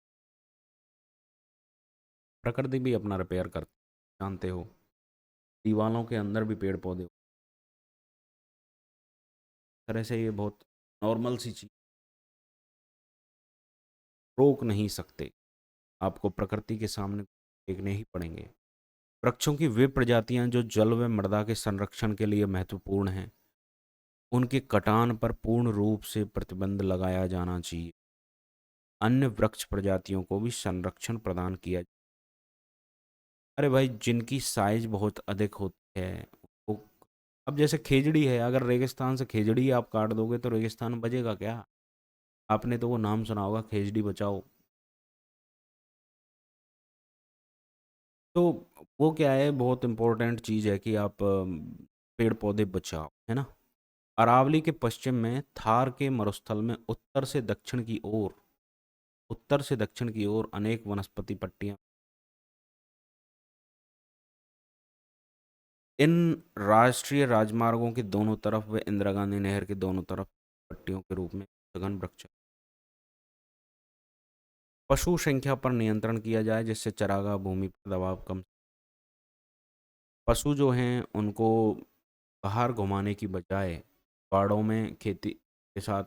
प्रकृति भी अपना रिपेयर करती, जानते हो। दीवालों के अंदर भी पेड़ पौधे इस तरह से ये बहुत नॉर्मल सी चीज, रोक नहीं सकते, आपको प्रकृति के सामने देखने ही पड़ेंगे। वृक्षों की वे प्रजातियां जो जल व मृदा के संरक्षण के लिए महत्वपूर्ण हैं, उनके कटान पर पूर्ण रूप से प्रतिबंध लगाया जाना चाहिए। अन्य वृक्ष प्रजातियों को भी संरक्षण प्रदान किया। अरे भाई, जिनकी साइज बहुत अधिक होती है वो, अब जैसे खेजड़ी है, अगर रेगिस्तान से खेजड़ी आप काट दोगे तो रेगिस्तान बचेगा क्या? आपने तो वो नाम सुना होगा, खेजड़ी बचाओ। तो वो क्या है, बहुत इंपॉर्टेंट चीज़ है कि आप पेड़ पौधे बचाओ, है ना। अरावली के पश्चिम में, थार के मरुस्थल में उत्तर से दक्षिण की ओर अनेक वनस्पति पट्टियां। इन राष्ट्रीय राजमार्गों के दोनों तरफ व इंदिरा गांधी नहर के दोनों तरफ पट्टियों के रूप में सघन वृक्ष। पशु संख्या पर नियंत्रण किया जाए जिससे चरागाह भूमि पर दबाव कम। पशु जो हैं उनको बाहर घुमाने की बजाय बाड़ों में खेती के साथ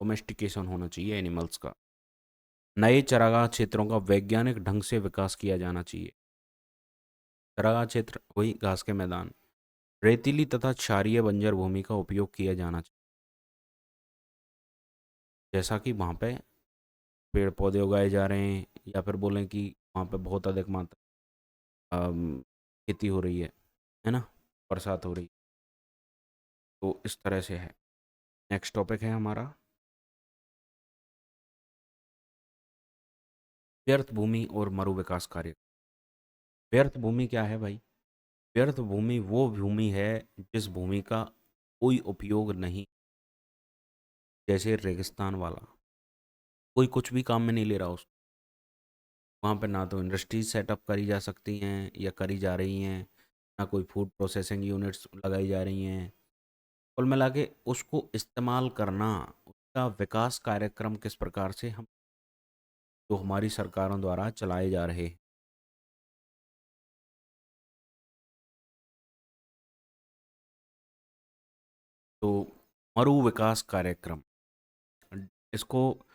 डोमेस्टिकेशन होना चाहिए एनिमल्स का। नए चरागाह क्षेत्रों का वैज्ञानिक ढंग से विकास किया जाना चाहिए। चरागाह क्षेत्र वही घास के मैदान, रेतीली तथा क्षारीय बंजर भूमि का उपयोग किया जाना चाहिए, जैसा कि वहाँ पे पेड़ पौधे उगाए जा रहे हैं, या फिर बोलें कि वहाँ पे बहुत अधिक मात्रा खेती हो रही है ना, बरसात हो रही, तो इस तरह से है। नेक्स्ट टॉपिक है हमारा व्यर्थ भूमि और मरु विकास कार्य। व्यर्थ भूमि क्या है भाई? व्यर्थ भूमि वो भूमि है जिस भूमि का कोई उपयोग नहीं, जैसे रेगिस्तान वाला, कोई कुछ भी काम में नहीं ले रहा उसको। वहाँ पे ना तो इंडस्ट्रीज सेटअप करी जा सकती हैं या करी जा रही हैं, ना कोई फूड प्रोसेसिंग यूनिट्स लगाई जा रही हैं। कुल मिला के उसको इस्तेमाल करना, उसका विकास कार्यक्रम किस प्रकार से हम, जो हमारी सरकारों द्वारा चलाए जा रहे हैं। तो मरु विकास कार्यक्रम, इसको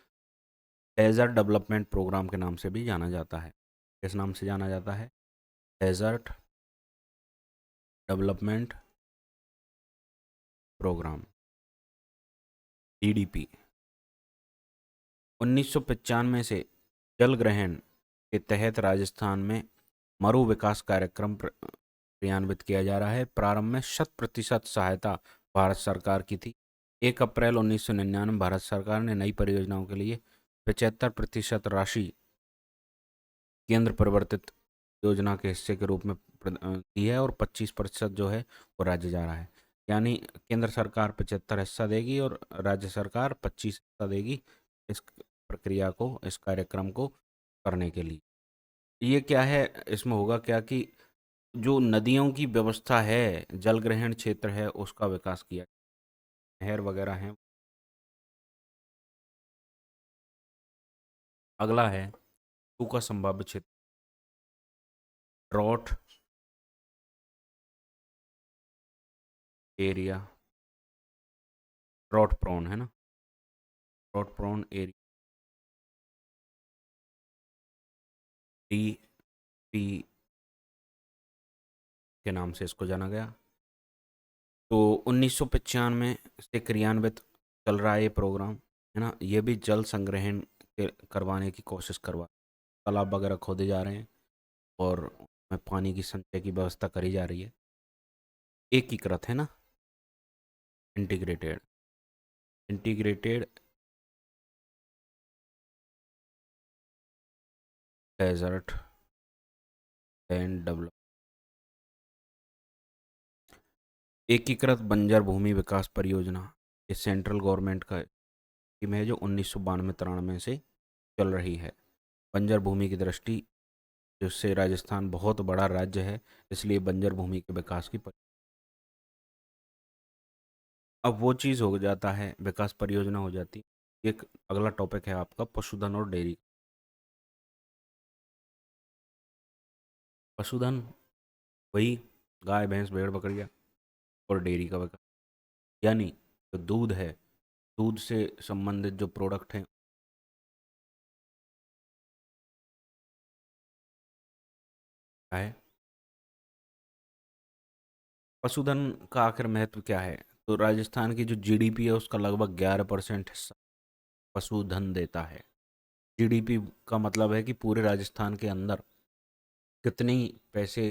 डेजर्ट डेवलपमेंट प्रोग्राम के नाम से भी जाना जाता है। किस नाम से जाना जाता है? Desert development programme, DDP. 1995 से जल ग्रहण के तहत राजस्थान में मरु विकास कार्यक्रम क्रियान्वित किया जा रहा है। प्रारंभ में 100% सहायता भारत सरकार की थी। 1 अप्रैल 1999 भारत सरकार ने नई परियोजनाओं के लिए 75% राशि केंद्र प्रवर्तित योजना के हिस्से के रूप में दी है, और 25% जो है वो राज्य जा रहा है। यानी केंद्र सरकार 75 हिस्सा देगी और राज्य सरकार 25 हिस्सा देगी इस प्रक्रिया को, इस कार्यक्रम को करने के लिए। ये क्या है, इसमें होगा क्या कि जो नदियों की व्यवस्था है, जल ग्रहण क्षेत्र है, उसका विकास किया, नहर वगैरह हैं। अगला है सूखा संभावित क्षेत्र, ड्रॉट एरिया, ड्रॉट प्रोन है ना, drought prone area, D P के नाम से इसको जाना गया। तो 1995 से क्रियान्वित चल रहा है ये प्रोग्राम, है ना। ये भी जल संग्रहण करवाने की कोशिश करवा, तालाब वगैरह खोदे जा रहे हैं और उसमें पानी की संचय की व्यवस्था करी जा रही है। एकीकृत है ना, integrated, integrated desert land develop, एकीकृत बंजर भूमि विकास परियोजना, ये सेंट्रल गवर्नमेंट का स्कीम है जो 1992-93 से चल रही है। बंजर भूमि की दृष्टि, जिससे राजस्थान बहुत बड़ा राज्य है, इसलिए बंजर भूमि के विकास की अब वो चीज़ हो जाता है, विकास परियोजना हो जाती। एक अगला टॉपिक है आपका पशुधन और डेयरी। पशुधन वही गाय भैंस भेड़ बकरियाँ, और डेयरी का विकास यानी जो दूध है, दूध से संबंधित जो प्रोडक्ट हैं क्या है। पशुधन का आखिर महत्व क्या है? तो राजस्थान की जो जीडीपी है उसका लगभग 11% हिस्सा पशुधन देता है। जीडीपी का मतलब है कि पूरे राजस्थान के अंदर कितनी पैसे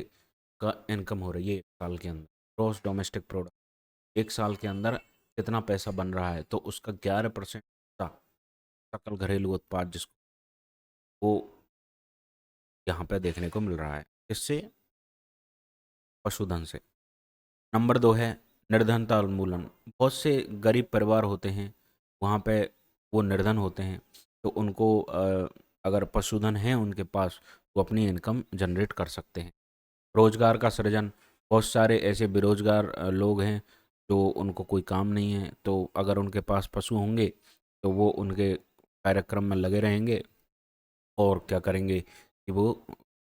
का इनकम हो रही है एक साल के अंदर, ग्रॉस डोमेस्टिक प्रोडक्ट, एक साल के अंदर कितना पैसा बन रहा है, तो उसका 11% सकल घरेलू उत्पाद जिसको, वो यहाँ पे देखने को मिल रहा है। इससे पशुधन से। नंबर 2 है निर्धनता उन्मूलन। बहुत से गरीब परिवार होते हैं, वहाँ पे वो निर्धन होते हैं, तो उनको अगर पशुधन है उनके पास, वो अपनी इनकम जनरेट कर सकते हैं। रोजगार का सृजन। बहुत सारे ऐसे बेरोजगार लोग हैं जो उनको कोई काम नहीं है, तो अगर उनके पास पशु होंगे तो वो उनके कार्यक्रम में लगे रहेंगे और क्या करेंगे कि वो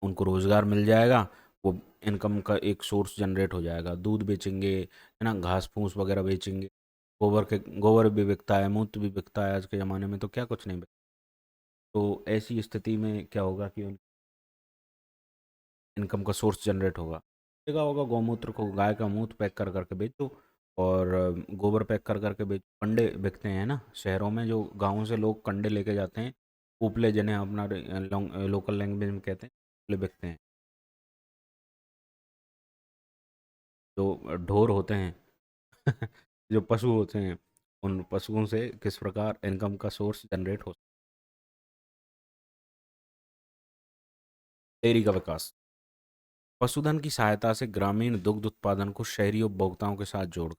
उनको रोजगार मिल जाएगा, वो इनकम का एक सोर्स जनरेट हो जाएगा। दूध बेचेंगे, है ना, घास फूस वगैरह बेचेंगे, गोबर भी बिकता है, मूत्र भी बिकता है आज के ज़माने में, तो क्या कुछ नहीं बिकता। तो ऐसी स्थिति में क्या होगा कि इनकम का सोर्स जनरेट होगा। देखा होगा गौमूत्र को, गाय का मूत्र पैक कर करके बेचो, और गोबर पैक कर करके बेचो। कंडे बिकते हैं ना शहरों में, जो गाँव से लोग कंडे लेके जाते हैं, उपले जिन्हें अपना लोकल लैंग्वेज में कहते हैं, उपले बिकते हैं। जो ढोर होते हैं जो पशु होते हैं, उन पशुओं से किस प्रकार इनकम का सोर्स जनरेट हो। डेयरी का विकास। पशुधन की सहायता से ग्रामीण दुग्ध उत्पादन को शहरी उपभोक्ताओं के साथ जोड़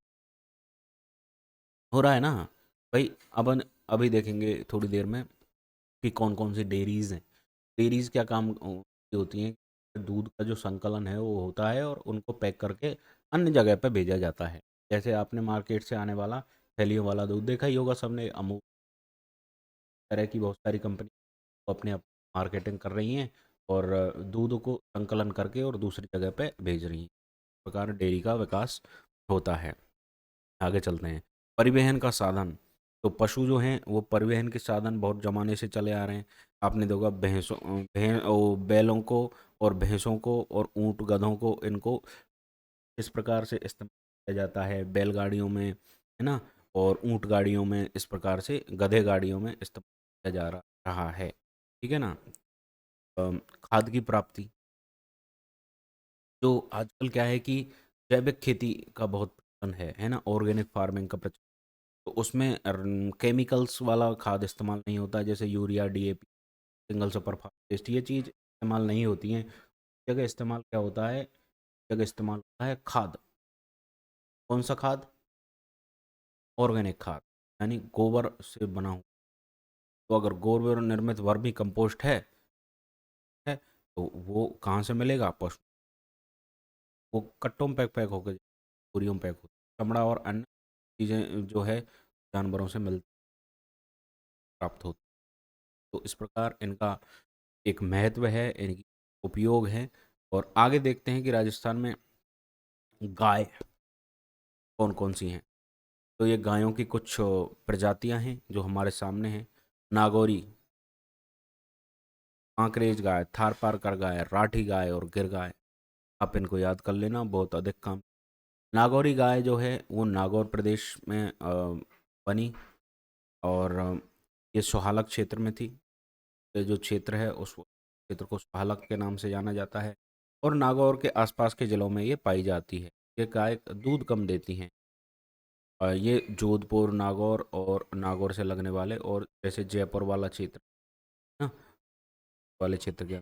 हो रहा है ना भाई। अभी देखेंगे थोड़ी देर में कि कौन कौन सी डेयरीज हैं। डेयरीज क्या काम होती हैं, दूध का जो संकलन है वो होता है और उनको पैक करके अन्य जगह पे भेजा जाता है। जैसे आपने मार्केट से आने वाला थैलियों वाला दूध देखा ही होगा सबने, अमूल तरह की बहुत सारी कंपनी अपने मार्केटिंग कर रही हैं और दूध को संकलन करके और दूसरी जगह पे भेज रही हैं। इस प्रकार डेयरी का विकास होता है। आगे चलते हैं। परिवहन का साधन। तो पशु जो हैं वो परिवहन के साधन बहुत ज़माने से चले आ रहे हैं। आपने देखा बैलों को और भैंसों को और ऊंट गधों को, इनको इस प्रकार से इस्तेमाल किया जाता है बैलगाड़ियों में, है ना, और ऊंट गाड़ियों में, इस प्रकार से गधे गाड़ियों में इस्तेमाल किया जा रहा है। ठीक है ना। खाद की प्राप्ति। जो आजकल क्या है कि जैविक खेती का बहुत प्रचलन है ना, ऑर्गेनिक फार्मिंग का प्रचलन। तो उसमें केमिकल्स वाला खाद इस्तेमाल नहीं होता है, जैसे urea, DAP, single super phosphate, ये चीज़ इस्तेमाल नहीं होती हैं। जगह इस्तेमाल क्या होता है, जगह इस्तेमाल होता है खाद। कौन सा खाद? ऑर्गेनिक खाद, यानी गोबर से बना हुआ। तो अगर गोबर निर्मित वर्मी कंपोस्ट है तो वो कहाँ से मिलेगा? पशु, वो कट्टों में पैक पैक होकर, बोरियों में पैक हो, चमड़ा और अन्य चीज़ें जो है जानवरों से मिल प्राप्त होती। तो इस प्रकार इनका एक महत्व है, इनकी उपयोग है। और आगे देखते हैं कि राजस्थान में गाय कौन कौन सी हैं। तो ये गायों की कुछ प्रजातियां हैं जो हमारे सामने हैं। नागौरी, कांकरेज गाय, थारपारकर गाय, राठी गाय और गिर गाय। आप इनको याद कर लेना, बहुत अधिक काम। नागौरी गाय जो है वो नागौर प्रदेश में बनी, और ये सोहालक क्षेत्र में थी। ये जो क्षेत्र है उस क्षेत्र को सोहालक के नाम से जाना जाता है, और नागौर के आसपास के जिलों में ये पाई जाती है। ये गाय दूध कम देती हैं। ये जोधपुर, नागौर और नागौर से लगने वाले और जैसे जयपुर वाला क्षेत्र ना, वाले क्षेत्र के,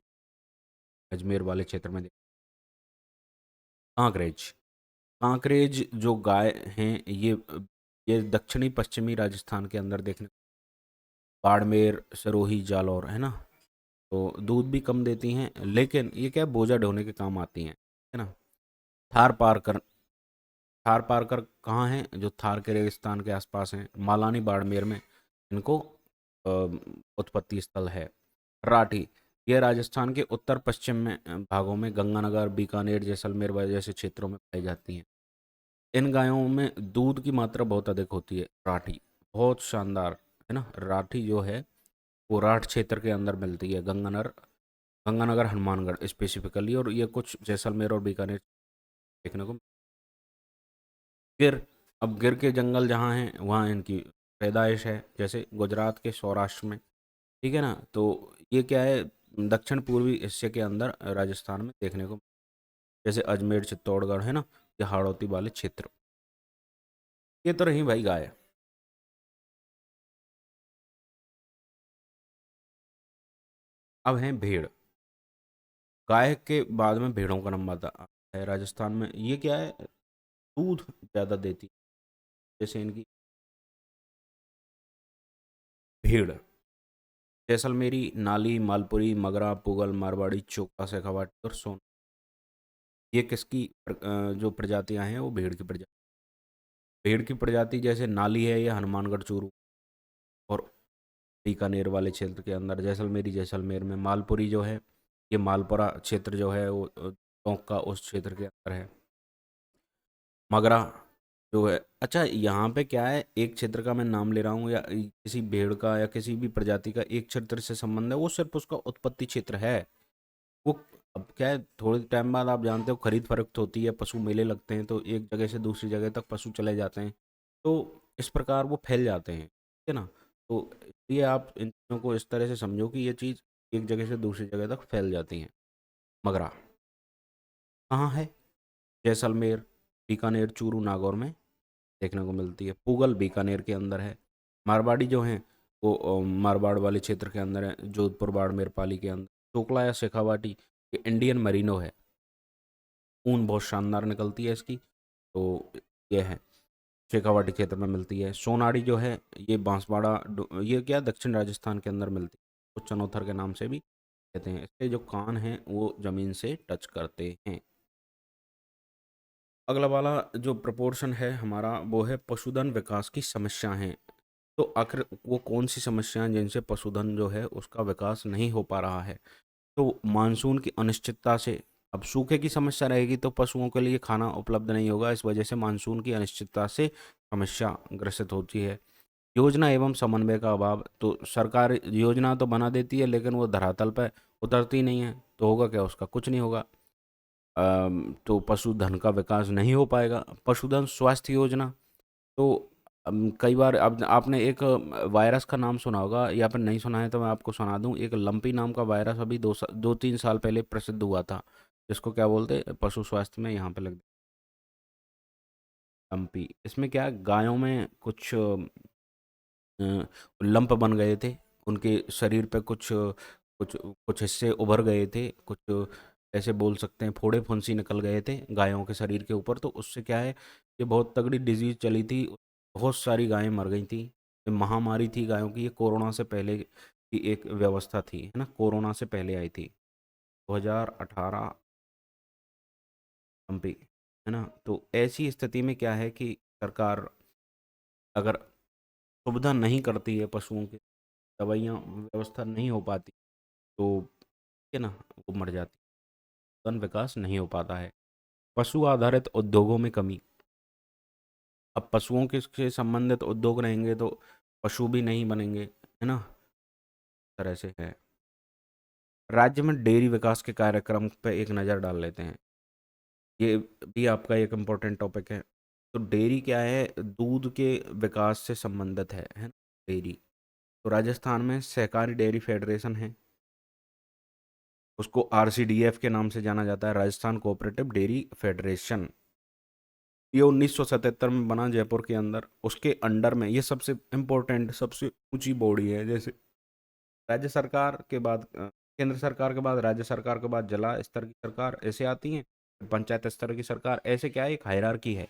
अजमेर वाले क्षेत्र में कांकरेज। कांकरेज जो गाय हैं, ये दक्षिणी पश्चिमी राजस्थान के अंदर देखने, बाड़मेर, सिरोही, जालौर, है ना। तो दूध भी कम देती हैं, लेकिन ये क्या है, बोझा ढोने के काम आती हैं, है ना। थार पार कर थार पार कर कहाँ है? जो थार के रेगिस्तान के आसपास हैं, मालानी बाड़मेर में। इनको अ, उत्पत्ति स्थल है। राठी, यह राजस्थान के उत्तर पश्चिम में भागों में गंगानगर, बीकानेर, जैसलमेर वगैरह जैसे क्षेत्रों में पाई जाती हैं। इन गायों में दूध की मात्रा बहुत अधिक होती है। राठी बहुत शानदार है ना। राठी जो है वो राठ क्षेत्र के अंदर मिलती है, गंगानगर हनुमानगढ़ स्पेसिफिकली, और ये कुछ जैसलमेर और बीकानेर देखने को। गिर, अब गिर के जंगल जहाँ हैं वहाँ इनकी पैदाइश है, जैसे गुजरात के सौराष्ट्र में, ठीक है ना। तो ये क्या है, दक्षिण पूर्वी हिस्से के अंदर राजस्थान में देखने को, जैसे अजमेर, चित्तौड़गढ़ है ना, ये हाड़ौती वाले क्षेत्र। ये तो रही भाई गाय। अब है भेड़। गाय के बाद में भेड़ों का नंबर आता है राजस्थान में। ये क्या है, दूध ज़्यादा देती है, जैसे इनकी भेड़। जैसलमेरी, नाली, मालपुरी, मगरा, पुगल, मारवाड़ी, चोका, शेखावाटी और सोन, ये किसकी जो प्रजातियां हैं वो भेड़ की प्रजाति। भेड़ की प्रजाति जैसे नाली है, ये हनुमानगढ़ चूरू और बीकानेर वाले क्षेत्र के अंदर। जैसलमेरी, जैसलमेर में। मालपुरी जो है, ये मालपुरा क्षेत्र जो है वो टोंक का उस क्षेत्र के अंदर है। मगरा जो है, अच्छा यहाँ पे क्या है, एक क्षेत्र का मैं नाम ले रहा हूँ या किसी भेड़ का या किसी भी प्रजाति का एक क्षेत्र से संबंध है, वो सिर्फ उसका उत्पत्ति क्षेत्र है। वो अब क्या है, थोड़े टाइम बाद आप जानते हो खरीद फरोख्त होती है, पशु मेले लगते हैं, तो एक जगह से दूसरी जगह तक पशु चले जाते हैं, तो इस प्रकार वो फैल जाते हैं, ठीक है ना। तो ये आप इन चीज़ों को इस तरह से समझो कि ये चीज़ एक जगह से दूसरी जगह तक फैल जाती हैं। मगरा कहाँ है, जैसलमेर, बीकानेर, चूरू, नागौर में देखने को मिलती है। पूगल बीकानेर के अंदर है। मारवाड़ी जो हैं वो मारवाड़ वाले क्षेत्र के अंदर है, जोधपुर, बाड़मेर, पाली के अंदर। चोकला या शेखावाटी, ये इंडियन मरीनो है, ऊन बहुत शानदार निकलती है इसकी, तो ये है, शेखावाटी क्षेत्र में मिलती है। सोनाड़ी जो है ये बांसवाड़ा ये क्या दक्षिण राजस्थान के अंदर मिलती है, कुछ चनौथर के नाम से भी कहते हैं। इसके जो कान हैं वो ज़मीन से टच करते हैं। अगला वाला जो प्रपोर्शन है हमारा वो है पशुधन विकास की समस्या है। तो आखिर वो कौन सी समस्याएं जिनसे पशुधन जो है उसका विकास नहीं हो पा रहा है। तो मानसून की अनिश्चितता से, अब सूखे की समस्या रहेगी तो पशुओं के लिए खाना उपलब्ध नहीं होगा, इस वजह से मानसून की अनिश्चितता से समस्या ग्रसित होती है। योजना एवं समन्वय का अभाव, तो सरकार योजना तो बना देती है लेकिन वो धरातल पर उतरती नहीं है, तो होगा क्या, उसका कुछ नहीं होगा। तो पशुधन का विकास नहीं हो पाएगा। पशुधन स्वास्थ्य योजना, तो कई बार अब आपने एक वायरस का नाम सुना होगा, या फिर नहीं सुना है तो मैं आपको सुना दूं। एक लंपी नाम का वायरस अभी 2-3 साल पहले प्रसिद्ध हुआ था, जिसको क्या बोलते हैं पशु स्वास्थ्य में यहाँ पे लग, लंपी। इसमें क्या है, गायों में कुछ लंप बन गए थे, उनके शरीर पे कुछ कुछ कुछ हिस्से उभर गए थे, कुछ ऐसे बोल सकते हैं फोड़े फुंसी निकल गए थे गायों के शरीर के ऊपर। तो उससे क्या है, ये बहुत तगड़ी डिजीज चली थी, बहुत सारी गायें मर गई थी। ये महामारी थी गायों की, ये कोरोना से पहले की एक व्यवस्था थी, है ना, कोरोना से पहले आई थी 2018 लंपी, है ना। तो ऐसी स्थिति में क्या है कि सरकार अगर सुविधा नहीं करती है, पशुओं की दवाइयाँ व्यवस्था नहीं हो पाती, तो है ना वो मर जाती है, वन विकास नहीं हो पाता है। पशु आधारित उद्योगों में कमी, अब पशुओं के से संबंधित उद्योग रहेंगे तो पशु भी नहीं बनेंगे, है ना, इस तरह से है। राज्य में डेयरी विकास के कार्यक्रम पे एक नज़र डाल लेते हैं, ये भी आपका एक इम्पोर्टेंट टॉपिक है। तो डेयरी क्या है, दूध के विकास से संबंधित है ना, डेयरी। तो राजस्थान में सहकारी डेयरी फेडरेशन है, उसको आरसीडीएफ के नाम से जाना जाता है, राजस्थान कोऑपरेटिव डेयरी फेडरेशन। ये 1977 में बना जयपुर के अंदर, उसके अंडर में ये सबसे इम्पोर्टेंट सबसे ऊंची बॉडी है। जैसे राज्य सरकार के बाद केंद्र सरकार के बाद राज्य सरकार के बाद जिला स्तर की सरकार ऐसे आती हैं, पंचायत स्तर की सरकार, ऐसे क्या है, एक हायरार्की है।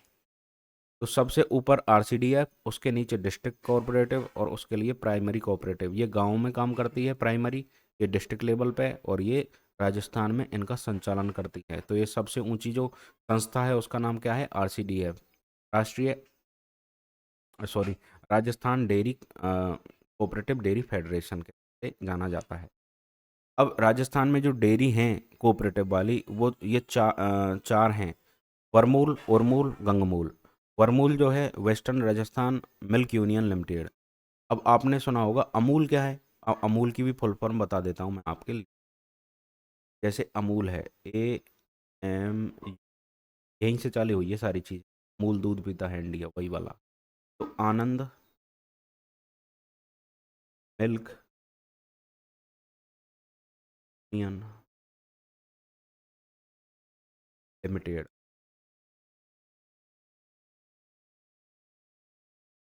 तो सबसे ऊपर आरसीडीएफ, उसके नीचे डिस्ट्रिक्ट कोऑपरेटिव और उसके लिए प्राइमरी कोऑपरेटिव। ये गाँव में काम करती है प्राइमरी, ये डिस्ट्रिक्ट लेवल पे, और ये राजस्थान में इनका संचालन करती है। तो ये सबसे ऊंची जो संस्था है उसका नाम क्या है, आरसीडीएफ, राष्ट्रीय sorry Rajasthan dairy cooperative dairy federation के से जाना जाता है। अब राजस्थान में जो डेयरी हैं कोऑपरेटिव वाली, वो ये चार हैं: वरमूल, उरमूल, गंगमूल। वरमूल जो है western Rajasthan milk union limited. अब आपने सुना होगा अमूल क्या है। अमूल की भी फुल फॉर्म बता देता हूँ मैं आपके लिए। जैसे अमूल है, एम, यहीं से चालू हुई है सारी चीज़। अमूल दूध पीता है इंडिया, वही वाला। तो आनंद मिल्क यूनियन लिमिटेड,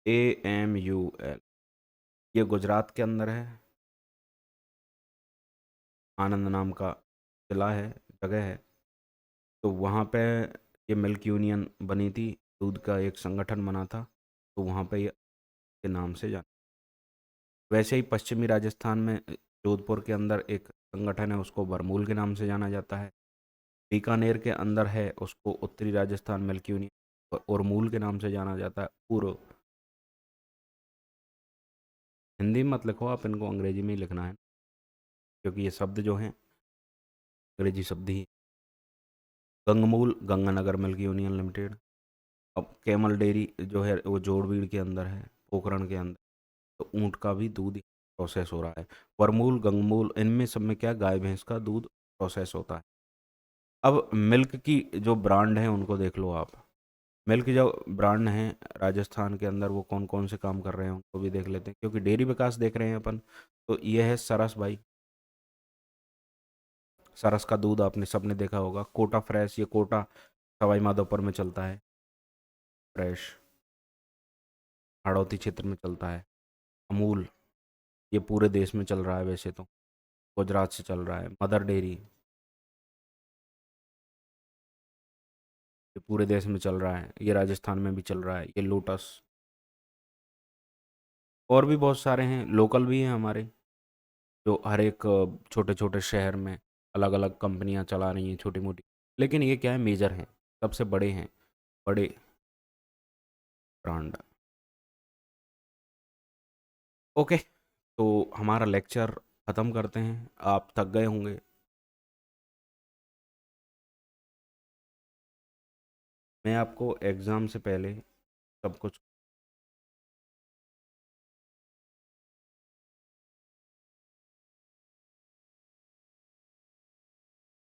AMUL, ये गुजरात के अंदर है। आनंद नाम का जिला है, जगह है। तो वहाँ पे ये मिल्क यूनियन बनी थी, दूध का एक संगठन बना था। तो वहाँ पे ये के नाम से जाना। वैसे ही पश्चिमी राजस्थान में जोधपुर के अंदर एक संगठन है, उसको बरमूल के नाम से जाना जाता है। बीकानेर के अंदर है, उसको उत्तरी राजस्थान मिल्क यूनियन और मूल के नाम से जाना जाता है। पूर्व, हिंदी में मत लिखो आप, इनको अंग्रेजी में ही लिखना है, क्योंकि ये शब्द जो हैं अंग्रेजी शब्द ही। Gangmool Ganganagar milk union limited. अब कैमल डेयरी जो है वो जोड़बीड़ के अंदर है, पोखरण के अंदर। तो ऊँट का भी दूध प्रोसेस हो रहा है। वरमूल, गंगमूल, इनमें सब में क्या, गाय भैंस का दूध प्रोसेस होता है। अब मिल्क की जो ब्रांड हैं उनको देख लो आप। मिल्क जो ब्रांड हैं राजस्थान के अंदर, वो कौन कौन से काम कर रहे हैं उनको भी देख लेते हैं, क्योंकि डेयरी विकास देख रहे हैं अपन। तो ये है सरस भाई। सरस का दूध आपने सबने देखा होगा। कोटा फ्रेश, ये कोटा सवाई माधोपुर में चलता है। फ्रेश हाड़ौती क्षेत्र में चलता है। अमूल, ये पूरे देश में चल रहा है वैसे तो, गुजरात से चल रहा है। मदर डेयरी, ये पूरे देश में चल रहा है, ये राजस्थान में भी चल रहा है। ये लोटस, और भी बहुत सारे हैं, लोकल भी हैं हमारे, जो हर एक छोटे छोटे शहर में अलग अलग कंपनियां चला रही हैं, छोटी मोटी। लेकिन ये क्या है, मेजर हैं, सबसे बड़े हैं, बड़े ब्रांड। ओके, तो हमारा लेक्चर ख़त्म करते हैं। आप थक गए होंगे। मैं आपको एग्ज़ाम से पहले सब कुछ